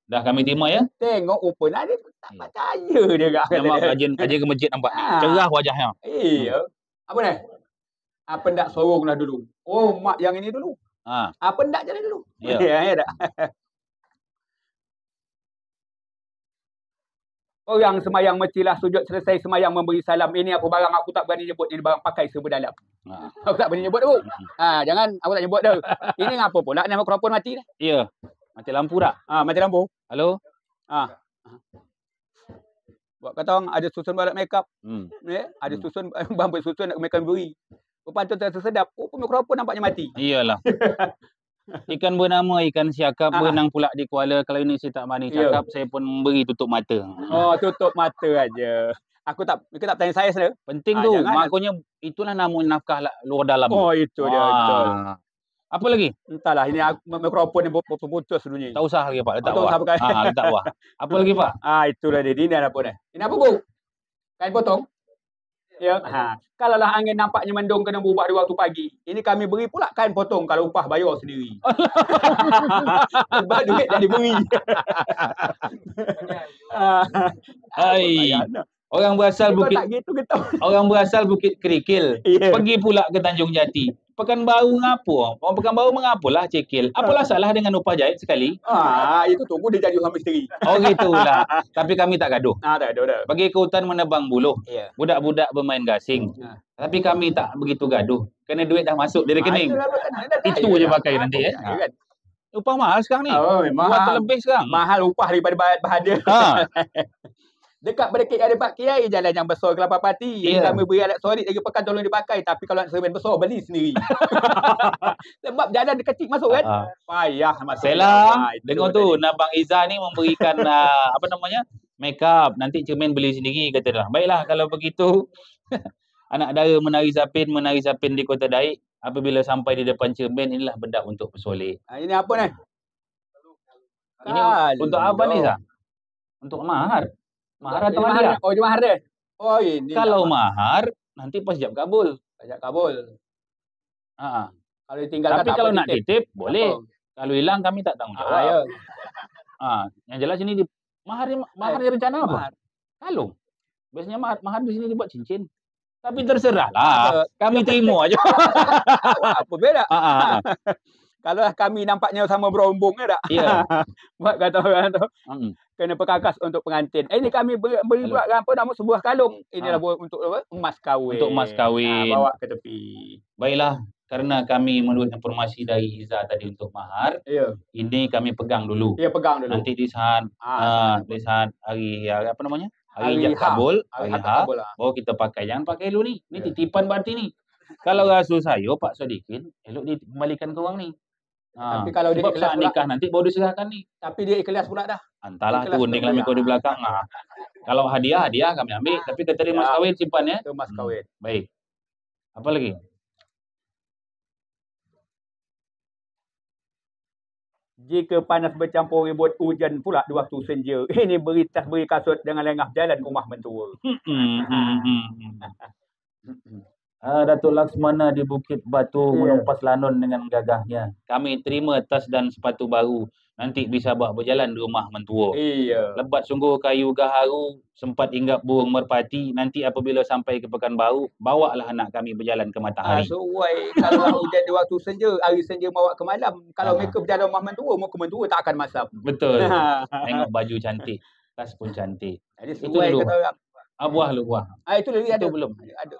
Dah kami terima ya. Tengok open ada tak percaya dia gak. Memang kajian ke masjid nampak ni. Cerah wajahnya. Iya. Apa ni? Apa ndak soronglah dulu. Oh, mak yang ini dulu. Apa ndak jadi dulu. Ya. Ya tak. Orang semayang mestilah sujud selesai semayang memberi salam. Ini apa barang aku tak berani nyebut. Ini barang pakai serba dalam. Aku tak berani nyebut tu. Jangan aku tak nyebut dah. Ini ngapa pula nama mikrofon mati dah. Ya. Mati lampu dah. Mati lampu. Halo. Buat kata orang ada susun balat makeup. Ada susun bambu susun nak makan beri. Pantun terasa sedap. Mikrofon nampaknya mati. Iyalah. Ikan bernama ikan siakap berenang pula di Kuala. Kalau ini saya tak berani cakap, saya pun beri tutup mata. Oh, tutup mata aja. Mereka tak tanya saya sana. Penting tu. Makanya itulah nama nafkah luar dalam. Oh, itu dia betul. Apa lagi? Entahlah, ini mikrofon ni putus dulunya. Tak usah lagi Pak, letak bawah. Letak bawah. Apa lagi Pak? Itulah dia. Ini apa dah? Ini apa bu? Kain potong? Ya. Kalaulah angin nampaknya mendung kena berubah di waktu pagi. Ini kami beri pula kain potong kalau upah bayar sendiri. Sebab duit dah diberi. Orang berasal Bukit gitu, orang berasal Bukit Kerikil. Pergi pula ke Tanjung Jati. Pekanbaru ngapo? Orang Pekanbaru mengapalah cekil? Apalah salah dengan upah jahit sekali? Itu tunggu dia jadi suami isteri. Oh gitulah. Tapi kami tak gaduh. Tak gaduh dah. Pergi ke hutan menebang buluh. Budak-budak bermain gasing. Tapi kami tak begitu gaduh. Kerana duit dah masuk di rekening. Itu je pakai nanti ya. Upah mahal sekarang ni. Buat terlebih sekarang. Mahal upah daripada bahan dia. Dekat pada ada Pak Kiai jalan yang besar Kelapa Pati. Kami beri alat solid lagi pekan tolong dipakai. Tapi kalau nak semen besar beli sendiri. Sebab jalan kecil masuk kan. Payah masuk. Selang. Dengar tu Nabang Iza ni memberikan make up. Nanti cermin beli sendiri kata dah. Baiklah kalau begitu. Anak dara menari zapin di Kota Daik. Apabila sampai di depan cermin, inilah benda untuk bersolek. Ini apa ni? Ini untuk apa ni Zah? Untuk mahar. Mahar atau hadiah? Oh, ini mahar dia. Oh, ini. Kalau mahar, nanti pas jam kabul. Kalau ditinggalkan. Tapi kalau nak titip, boleh. Kalau hilang, kami tak tanggung jawab. Yang jelas ini mahar ni rencana apa? Kalung. Biasanya mahar di sini dibuat cincin. Tapi terserah lah. Kami terima aja. Apa beda? Kalau kami nampaknya sama berombong tak? Ya. Buat kata orang tu. Kena perkakas untuk pengantin. Ini kami beri pula nama sebuah kalung. Inilah untuk emas kahwin. Untuk emas kahwin. Bawa ke tepi. Baiklah. karena kami menurut informasi dari Iza tadi untuk mahar, Ya. ini kami pegang dulu. Ya pegang dulu. Nanti di saat di saat hari apa namanya? Hari ijab kabul, hari H, baru kita pakai. Jangan pakai dulu ni. Ni titipan berarti ni. Kalau rasul saya Pak Sodikin, elok dikembalikan ke orang ni. Tapi kalau dia sebab ikhlas saat nikah nanti baru diserahkan ni. Tapi dia ikhlas pula dah. Entahlah tu unding lah mikro di belakang. Kalau hadiah kami ambil, tapi kata dia mas kawin simpan ya. Itu mas kawin. Baik. Apa lagi? Jika panas bercampur ribut hujan pula di waktu senja. Ini beri tas beri kasut dengan lengah jalan rumah mentua. Datuk Laksmana di Bukit Batu menumpas lanun dengan gagahnya. Kami terima tas dan sepatu baru. Nanti bisa buat berjalan di rumah mentua. Iya. Lebat sungguh kayu gaharu, sempat hinggap burung merpati. Nanti apabila sampai ke Pekanbaru, bawalah anak kami berjalan ke matahari. Sesuai. Kalau hujan di waktu senja, hari senja bawa ke malam. Kalau mereka berjalan rumah mentua, muka mentua tak akan masam. Betul. Tengok baju cantik. Tas pun cantik. Jadi itu dulu. Buah lu buah. Itu dulu ada. Itu belum. Ada.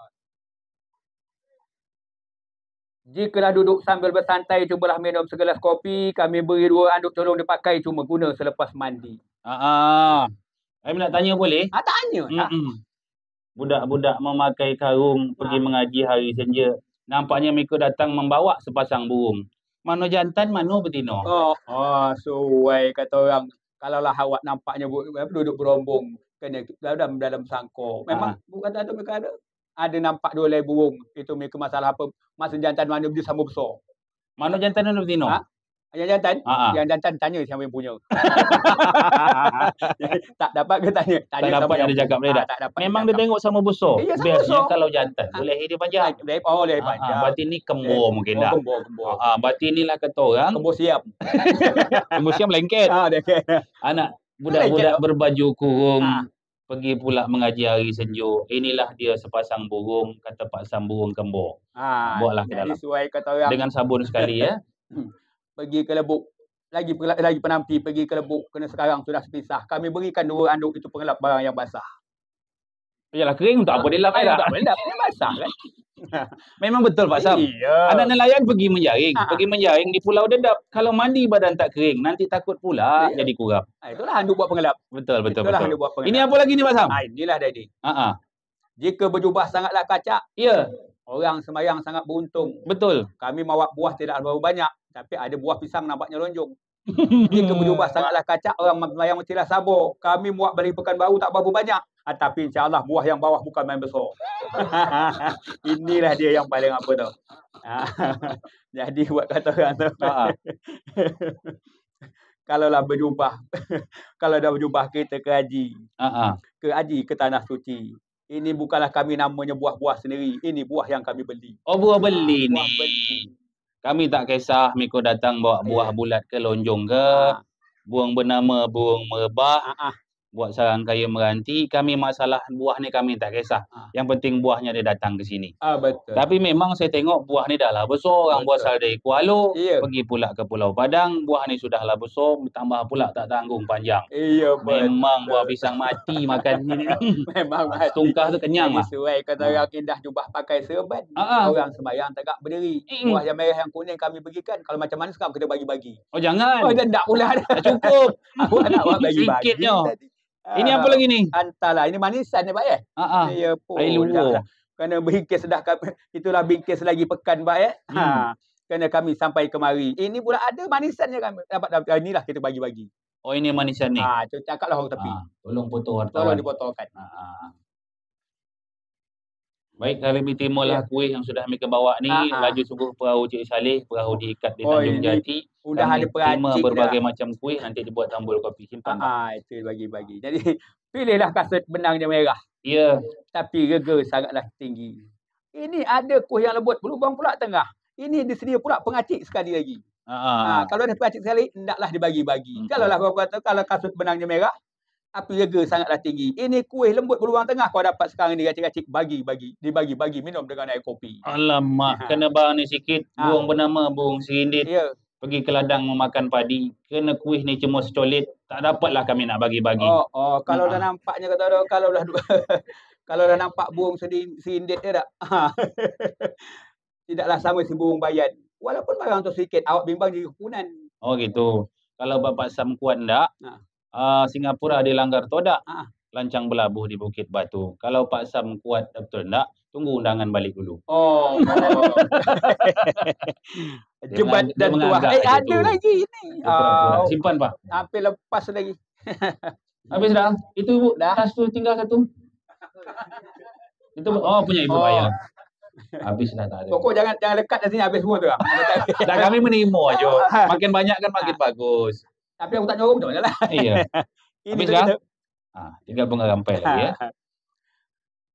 Jikalau duduk sambil bersantai, cubalah minum segelas kopi. Kami beri 2 anduk tolong dipakai, cuma guna selepas mandi. Saya nak tanya boleh? Tanya. Budak-budak memakai karung pergi mengaji hari senja. Nampaknya mereka datang membawa sepasang burung. Mana jantan, mana betina? Suai kata orang. Kalaulah awak nampaknya duduk berombong kena dalam sangkor. Memang bukan ada mereka ada nampak 2 helai burung. Itu mereka masalah apa? Masa jantan mana dia sama besar. Mana jantan mana betina? Yang jantan? Yang jantan tanya siapa yang punya. Tak dapat ke tanya? Tak dapat ada cakap dia tak. Memang dia tengok sama besar. Biasanya kalau jantan boleh dia panjang. Boleh panjang. Berarti ni kembur mungkin dah. Kembur. Berarti inilah kata orang. Kembur siap. Kembur siap lengket. Anak budak-budak berbaju kurung. Pergi pula mengaji hari senja. Inilah dia sepasang burung, kata Pak Sam burung kembur. Buatlah ke dalam. Dengan sabun sekali ya. Pergi ke Lebuk. Lagi penampi pergi ke Lebuk. Kena sekarang sudah sepisah. Kami berikan 2 anduk itu pengelap barang yang basah. Yalah kering untuk apa dia lap tak boleh lap. Dia basah kan. Memang betul Pak Sam. Anak nelayan pergi menjaring. Pergi menjaring di Pulau Dedap. Kalau mandi badan tak kering, nanti takut pula jadi kurap. Itulah handuk buat pengelap. Betul. Handuk buat pengelap. Ini apa lagi ni Pak Sam? Inilah Daddy. Jika berjubah sangatlah kacak. Ya. Orang sembahyang sangat beruntung. Betul. Kami bawa buah tidak berapa banyak. Tapi ada buah pisang nampaknya lonjong. Jika berjubah sangatlah kacak, orang sembahyang mestilah sabar. Kami muat balik Pekanbaru tak berapa banyak. Tapi insyaAllah buah yang bawah bukan main besar. Inilah dia yang paling apa tu. Jadi buat kata orang tu. Kalaulah berjubah. Kalau dah berjubah kita ke haji. Ke haji, ke tanah suci. Ini bukanlah kami namanya buah-buah sendiri. Ini buah yang kami beli. Buah beli ni. Kami tak kisah Miko datang bawa buah bulat ke lonjong ke. Buang bernama buang merebah. Buat sarang kayu meranti. Kami masalah buah ni kami tak kisah. Yang penting buahnya dia datang ke sini. Betul. Tapi memang saya tengok buah ni dah lah besar. Orang berasal dari Kuala. Pergi pula ke Pulau Padang. Buah ni sudah lah besar. Tambah pula tak tanggung panjang. Memang buah pisang mati makan ni. Memang mati. Tungkah tu kenyang lah. Sesuai kata orang indah jubah pakai serban. Orang sembahyang tegak berdiri. Buah yang merah yang kuning kami bagikan. Kalau macam mana sekarang kita bagi-bagi. Jangan. Tak pula. Tak cukup. Awak nak buat bagi-bagi. Sikitnya. Ini apa lagi ni? Hantarlah. Ini manisan ni Pak ya? Ya pun. Air luar. Kerana bingkis dah. Itulah bingkis lagi pekan Pak ya? Kerana kami sampai kemari. Ini pula ada manisannya kami. Dapat inilah kita bagi-bagi. Ini manisan ni? Cakaplah orang tepi. Tolong potong wartawan. Tolong dipotongkan. Baik, kali ini timurlah kuih yang sudah mereka bawa ni. Laju sungguh perahu Cik Saleh. Perahu diikat di Tanjung Jati. Sudah ada peracik berbagai macam kuih. Nanti dibuat tambul kopi. Simpan. Itu bagi-bagi. Jadi, pilihlah kasut benangnya merah. Ya. Tapi rega sangatlah tinggi. Ini ada kuih yang lembut. Berlubang pula tengah. Ini disedia pula pengacik sekali lagi. Kalau ada pengacik sekali, hendaklah dibagi-bagi. Kalau kasut benangnya merah, api rega sangatlah tinggi. Ini kuih lembut berlubang tengah kau dapat sekarang ni racik-racik bagi-bagi. Dibagi-bagi minum dengan air kopi. Alamak, kena barang ni sikit. Burung bernama burung serindit. Pergi ke ladang memakan padi. Kena kuih ni cuma secolit. Tak dapatlah kami nak bagi-bagi. Kalau dah nampaknya kata dia, kalau dah nampak burung serindit dia tak. tidaklah sama si burung bayan. Walaupun barang tu sikit, awak bimbang jadi kepunan. Oh gitu. Kalau Bapak Sam kuat ndak, Ha. Singapura ada langgar todak. Ha. Lancang belabuh di Bukit Batu. Kalau Pak Sam kuat betul ndak, tunggu undangan balik dulu. Oh. Jebat Dia dan tuah. mengagak aja Ada tu. lagi ni. Dia pura-pura. Simpan Pak. Hampir lepas lagi. Habis dah. Itu Dah. tas tu tinggal satu. Itu punya ibu bayar. Habis dah tak ada. Pokok jangan lekat dari sini habis semua tu. Dah kami menimo aja. Makin banyak kan makin bagus. Tapi aku tak nyuruh betul lah. Iya. Ini Habis tu dah? kita. Tinggal bunga rampai lagi ya.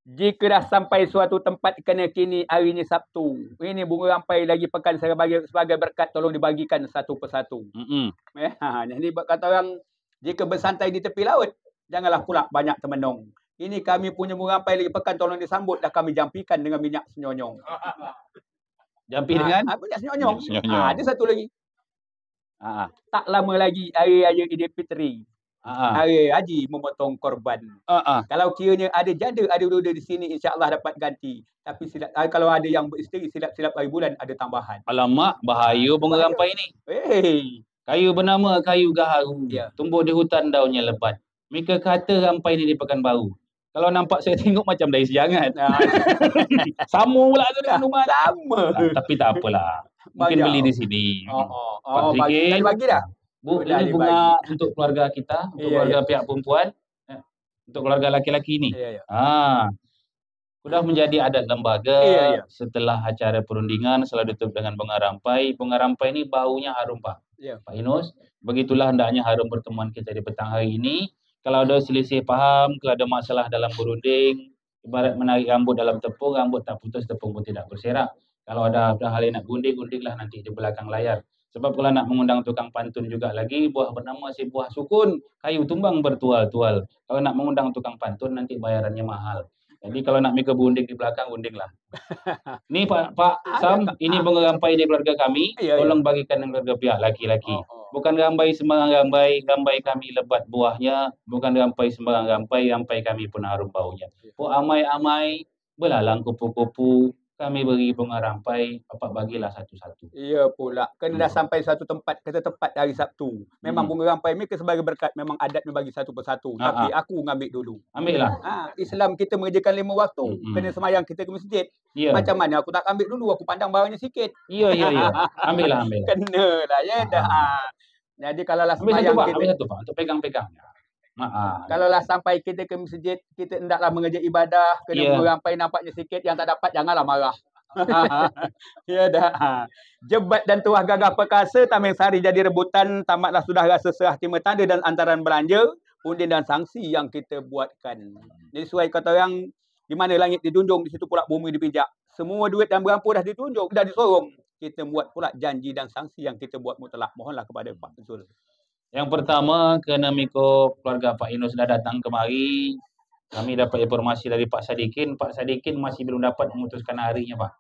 Jika dah sampai suatu tempat kena kini hari ini Sabtu. Ini bunga rampai lagi pekan sebagai berkat tolong dibagikan satu persatu. Jadi kata orang jika bersantai di tepi laut, janganlah pula banyak termenung. Ini kami punya bunga rampai lagi pekan tolong disambut dah kami jampikan dengan minyak senyonyong. Jampi dengan minyak senyonyong. senyonyong. Ada satu lagi. Tak lama lagi hari raya Idul Fitri. Hari haji memotong korban. Kalau kiranya ada janda, ada duda di sini, insya-Allah dapat ganti. Tapi kalau ada yang beristeri silap-silap hari bulan ada tambahan. Alamak, bahaya bunga rampai ni. Kayu bernama kayu gaharu. Tumbuh di hutan daunnya lebat. Mereka kata rampai ni di Pekanbaru. Kalau nampak saya tengok macam dari sejangan. Sama pula tu dengan rumah. Sama. Tapi tak apalah. Mungkin beli di sini. Bagi dah. Bu, ini bunga untuk keluarga kita, untuk keluarga pihak perempuan, untuk keluarga laki-laki ni. Sudah menjadi adat lembaga setelah acara perundingan selalu ditutup dengan bunga rampai. Bunga rampai ni baunya harum Pak. Pak Inus, begitulah hendaknya harum pertemuan kita di petang hari ini. Kalau ada selisih faham, kalau ada masalah dalam berunding, ibarat menarik rambut dalam tepung, rambut tak putus, tepung pun tidak berserak. Kalau ada hal yang nak gunting, guntinglah nanti di belakang layar. Sebab kalau nak mengundang tukang pantun juga lagi, buah bernama si buah sukun, kayu tumbang bertual-tual. Kalau nak mengundang tukang pantun, nanti bayarannya mahal. Jadi kalau nak mereka berunding di belakang, undinglah. Ni Pak Sam, ini bunga rampai di keluarga kami. Tolong bagikan dengan keluarga pihak laki-laki. Bukan rampai sembarang rampai, rampai kami lebat buahnya. Bukan rampai sembarang rampai, rampai kami pun harum baunya. Amai-amai, belalang kupu-kupu. Kami beri bunga rampai, Bapak bagilah satu-satu. Ya pula. Kena dah sampai satu tempat, kata tepat hari Sabtu. Memang bunga rampai mereka sebagai berkat, memang adatnya bagi satu persatu. Tapi aku ngambil dulu. Ambillah. Islam kita mengerjakan 5 waktu. Kena semayang kita ke masjid. Macam mana aku tak ambil dulu, aku pandang barangnya sikit. Ya. Ambillah. Kenalah ya dah. Jadi kalau lah semayang kita. Ambil satu Pak, untuk pegang-pegang. Kalau lah sampai kita ke masjid, kita hendaklah mengerja ibadah, kena rampai nampaknya sikit, yang tak dapat janganlah marah. Ya dah. Jebat dan tuah gagah perkasa, Tameng Sari jadi rebutan, tamatlah sudah rasa serah terima tanda dan antaran belanja, undi dan sanksi yang kita buatkan. Jadi sesuai kata orang, di mana langit dijunjung, di situ pula bumi dipijak. Semua duit dan berampu dah ditunjuk, dah disorong. Kita buat pula janji dan sanksi yang kita buat mutlak. Mohonlah kepada Pak Zul. Yang pertama, kerana Miko keluarga Pak Inus sudah datang kemari, kami dapat informasi dari Pak Sadikin. Pak Sadikin masih belum dapat memutuskan harinya Pak.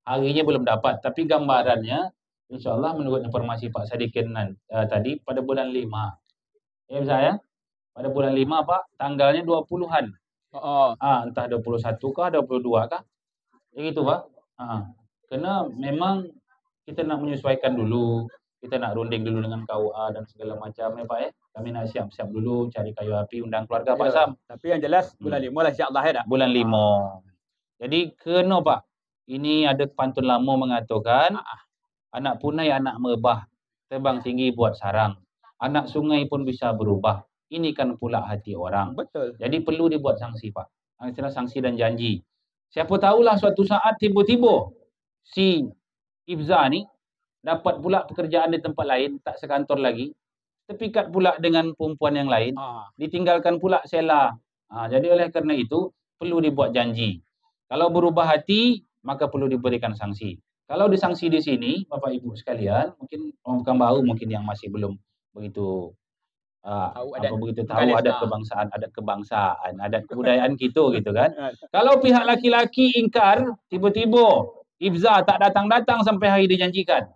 Harinya belum dapat, tapi gambarannya insya-Allah menurut informasi Pak Sadikin tadi pada bulan 5. Ya saya, pada bulan 5 Pak, tanggalnya 20-an. Entah 21 kah, 22 kah? Ya gitu Pak. Karena memang kita nak menyesuaikan dulu. Kita nak runding dulu dengan KUA dan segala macam ya Pak. Kami nak siap-siap dulu cari kayu api undang keluarga Pak Sam. Tapi yang jelas bulan 5 lah insya-Allah ya dah. Bulan 5. Jadi kena Pak. Ini ada pantun lama mengatakan anak punai anak merbah terbang tinggi buat sarang. Anak sungai pun bisa berubah. Ini kan pula hati orang. Betul. Jadi perlu dibuat sanksi Pak. Istilah sanksi dan janji. Siapa tahulah suatu saat tiba-tiba si Ifza ni dapat pula pekerjaan di tempat lain, tak sekantor lagi, terpikat pula dengan perempuan yang lain, ditinggalkan pula Sela. Jadi oleh kerana itu, perlu dibuat janji. Kalau berubah hati, maka perlu diberikan sanksi. Kalau disangsi di sini, Bapak Ibu sekalian, mungkin orang Pekanbaru mungkin yang masih belum begitu tahu adat kebangsaan, adat kebudayaan kita gitu kan. Kalau pihak laki-laki ingkar, tiba-tiba Ifza tak datang-datang sampai hari dijanjikan.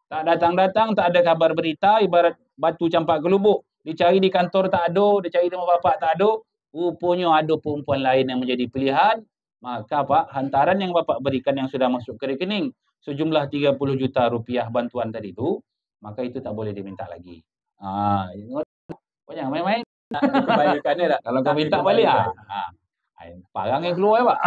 Tak datang-datang, tak ada kabar berita, ibarat batu campak gelubuk. Dicari di kantor tak ada, dicari di rumah bapak tak ada. Rupanya ada perempuan lain yang menjadi pilihan. maka Pak, hantaran yang Bapak berikan yang sudah masuk ke rekening sejumlah 30 juta rupiah bantuan tadi itu, maka itu tak boleh diminta lagi. Pokoknya main-main. Dikembalikannya tak? Kalau kau minta balik, parang yang keluar Pak.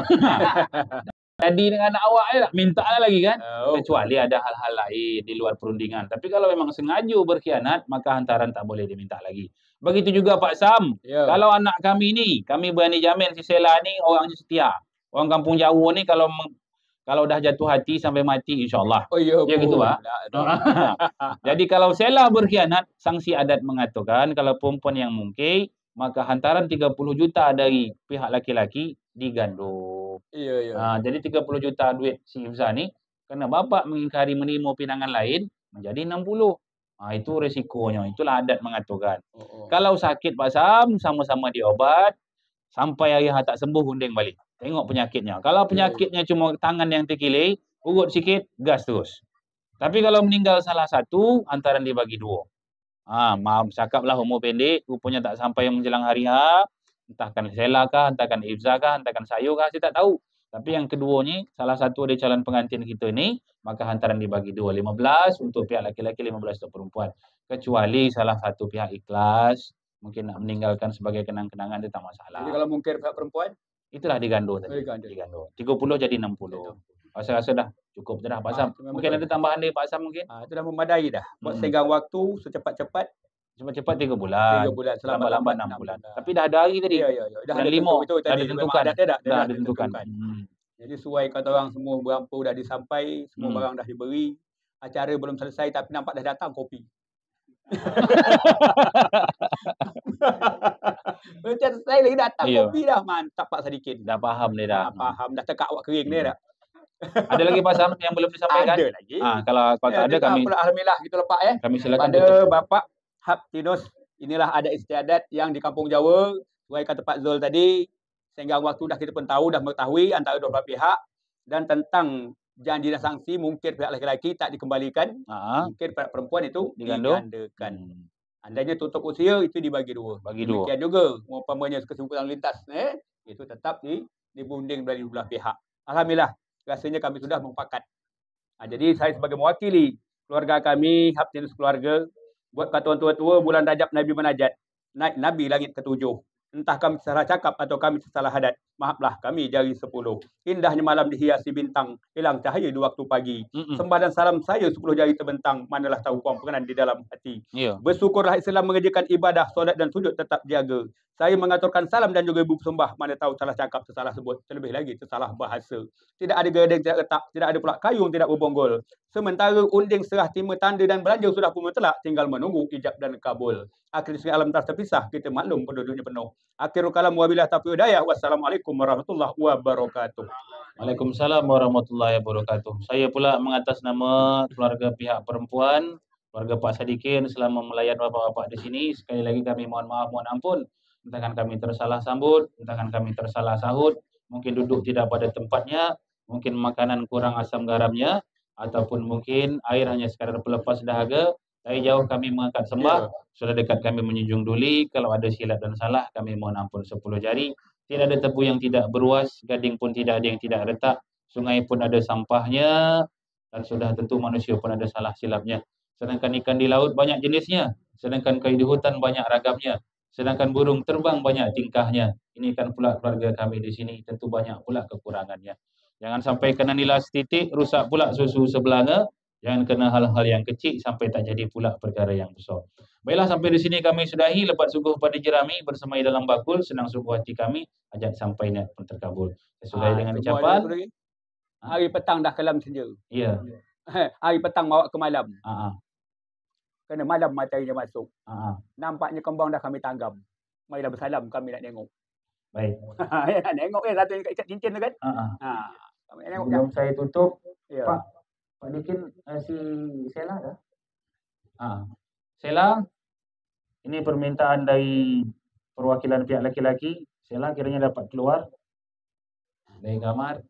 Jadi dengan anak awak tak minta lagi kan. Kecuali ada hal-hal lain di luar perundingan. Tapi kalau memang sengaja berkhianat, maka hantaran tak boleh diminta lagi. Begitu juga Pak Sam. Kalau anak kami ni, kami berani jamin si Sela ni orangnya setia. Orang kampung Jawa ni kalau dah jatuh hati sampai mati insya-Allah. Ya gitu Pak. Jadi kalau Sela berkhianat, sanksi adat mengatakan kalau perempuan yang mungkir, maka hantaran 30 juta dari pihak laki-laki digandung. Jadi 30 juta duit si Ifzah ni, kerana bapa mengingkari menerima pinangan lain, menjadi 60. Itu resikonya. Itulah adat mengaturkan. Kalau sakit Pak Sam, sama-sama diobat, sampai hari tak sembuh, unding balik. Tengok penyakitnya. Kalau penyakitnya cuma tangan yang terkilir, urut sikit, gas terus. Tapi kalau meninggal salah satu, hantaran dibagi 2. Maaf cakaplah umur pendek, rupanya tak sampai menjelang hari H, entahkan Sela kah, entahkan Ifzah kah, entahkan saya kah, saya tak tahu. Tapi yang keduanya, salah satu dari calon pengantin kita ni, maka hantaran dibagi 2, 15 untuk pihak laki-laki, 15 untuk perempuan. Kecuali salah satu pihak ikhlas, mungkin nak meninggalkan sebagai kenang-kenangan, itu tak masalah. Jadi kalau mungkir pihak perempuan, itulah digandung tadi. Digandung. 30 jadi 60. Saya rasa dah cukup dah Pak Sam. Mungkin ada tambahan dari Pak Sam mungkin? Itu dah memadai dah. Buat senggang waktu secepat-cepat. Cepat-cepat 3 bulan. 3 bulan. Lambat-lambat 6 bulan. Tapi dah ada hari tadi. Dah ada 5. Dah ditentukan. Dah ditentukan. Jadi sesuai kata orang, semua berampu dah disampai, semua barang dah diberi. Acara belum selesai tapi nampak dah datang kopi. Macam saya lagi datang kopi dah. Mantap Pak Sadikin. Dah faham dia dah. Faham. Dah tekak awak kering dia dah. Ada lagi Pak Sam yang belum disampaikan? Ada lagi. Kalau tak ada kami. Alhamdulillah kita lepak Kami silakan pada tutup. Bapak Haptinus, inilah ada istiadat yang di Kampung Jawa. Sesuai kata Pak Zul tadi, sehingga waktu dah kita pun tahu, dah mengetahui antara dua belah pihak. Dan tentang janji dan sanksi, mungkin pihak laki-laki tak dikembalikan. Mungkin pihak perempuan itu digandakan. Andainya tutup usia, itu dibagi 2. Demikian juga, umpamanya kesimpulan lintas, itu tetap dibunding dari belah pihak. Alhamdulillah, rasanya kami sudah mufakat. Jadi saya sebagai mewakili keluarga kami, Haptinus keluarga, buat kata tua-tua bulan Rajab Nabi menajat, naik Nabi langit ke-7. Entah kami salah cakap atau kami salah hadat, maaflah kami jari 10. Indahnya malam dihiasi bintang, hilang cahaya di waktu pagi. Sembah dan salam saya 10 jari terbentang, manalah tahu komponen di dalam hati. Bersyukurlah Islam mengerjakan ibadah, solat dan sujud tetap jaga. Saya mengaturkan salam dan juga ibu sembah, mana tahu salah cakap, tersalah sebut, terlebih lagi tersalah bahasa. Tidak ada gading, tidak retak, tidak ada pula kayung, tidak berbonggol. Sementara unding serah terima tanda dan belanja sudah pun mutlak, tinggal menunggu ijab dan kabul. Akhir sekali alam tak terpisah, kita maklum penduduknya penuh. Akhirul kalam wabillahi taufiq hidayah. Wassalamualaikum warahmatullahi wabarakatuh. Waalaikumsalam warahmatullahi wabarakatuh. Saya pula mengatas nama keluarga pihak perempuan, keluarga Pak Sadikin selama melayan bapak-bapak di sini, sekali lagi kami mohon maaf, mohon ampun. Entahkan kami tersalah sambut, entahkan kami tersalah sahut, mungkin duduk tidak pada tempatnya, mungkin makanan kurang asam garamnya, ataupun mungkin air hanya sekadar pelepas dahaga. Dari jauh kami mengangkat sembah, sudah dekat kami menjunjung duli. Kalau ada silap dan salah, kami mohon ampun 10 jari. Tidak ada tebu yang tidak beruas, gading pun tidak ada yang tidak retak, sungai pun ada sampahnya, dan sudah tentu manusia pun ada salah silapnya. Sedangkan ikan di laut banyak jenisnya, sedangkan kayu di hutan banyak ragamnya. Sedangkan burung terbang banyak tingkahnya. Ini kan pula keluarga kami di sini, tentu banyak pula kekurangannya. Jangan sampai kena nilai setitik, rusak pula susu sebelanga. Jangan kena hal-hal yang kecil sampai tak jadi pula perkara yang besar. Baiklah, sampai di sini kami sudahi. Lepas suguh pada jerami, bersemai dalam bakul, senang sungguh hati kami, ajak sampai niat pun terkabul. Saya sudahi dengan ucapan. Hari petang dah kelam senja. Ya. Hari petang bawa ke malam. Kerana malam matahari masuk. Nampaknya kembang dah kami tanggam. Marilah bersalam, kami nak tengok. Baik. Nak tengok satu yang ikat cincin tu kan. Kami nak tengok. Sebelum saya tutup, Pak Dikin, si Sela dah. Sela, ini permintaan dari perwakilan pihak laki-laki. Sela kiranya dapat keluar dari kamar.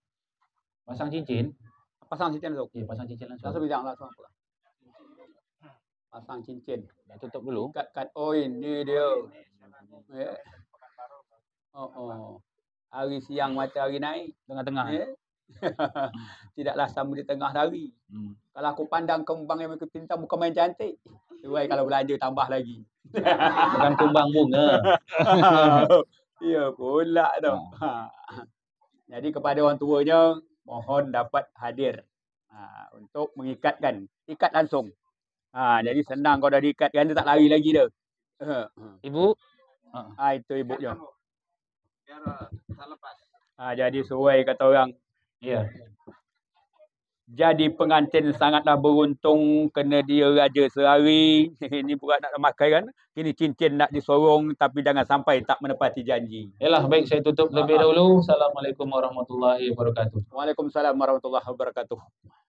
Pasang cincin. Pasang cincin tu. Ya, pasang cincin langsung. Langsung bilang langsung. Pasang cincin. Dah tutup dulu. Kat. Oh, ini dia. Hari siang matahari naik. Tengah-tengah. Ya. Tidaklah sama di tengah hari. Kalau aku pandang kembang yang kepintang bukan main cantik. Tuai kalau belanja tambah lagi. Bukan kumbang bunga. Ya pula tu. Jadi kepada orang tuanya mohon dapat hadir untuk mengikatkan. Ikat langsung. Jadi senang kau dah diikatkan, dia tak lari lagi dah. Ibu? Itu ibunya. Biar tak lepas. Jadi sesuai kata orang. Iya. Jadi pengantin sangatlah beruntung kena dia raja sehari. Ini bukan nak makan kan. Kini cincin nak disorong tapi jangan sampai tak menepati janji. Yalah, baik saya tutup lebih dahulu. Assalamualaikum warahmatullahi wabarakatuh. Waalaikumsalam warahmatullahi wabarakatuh.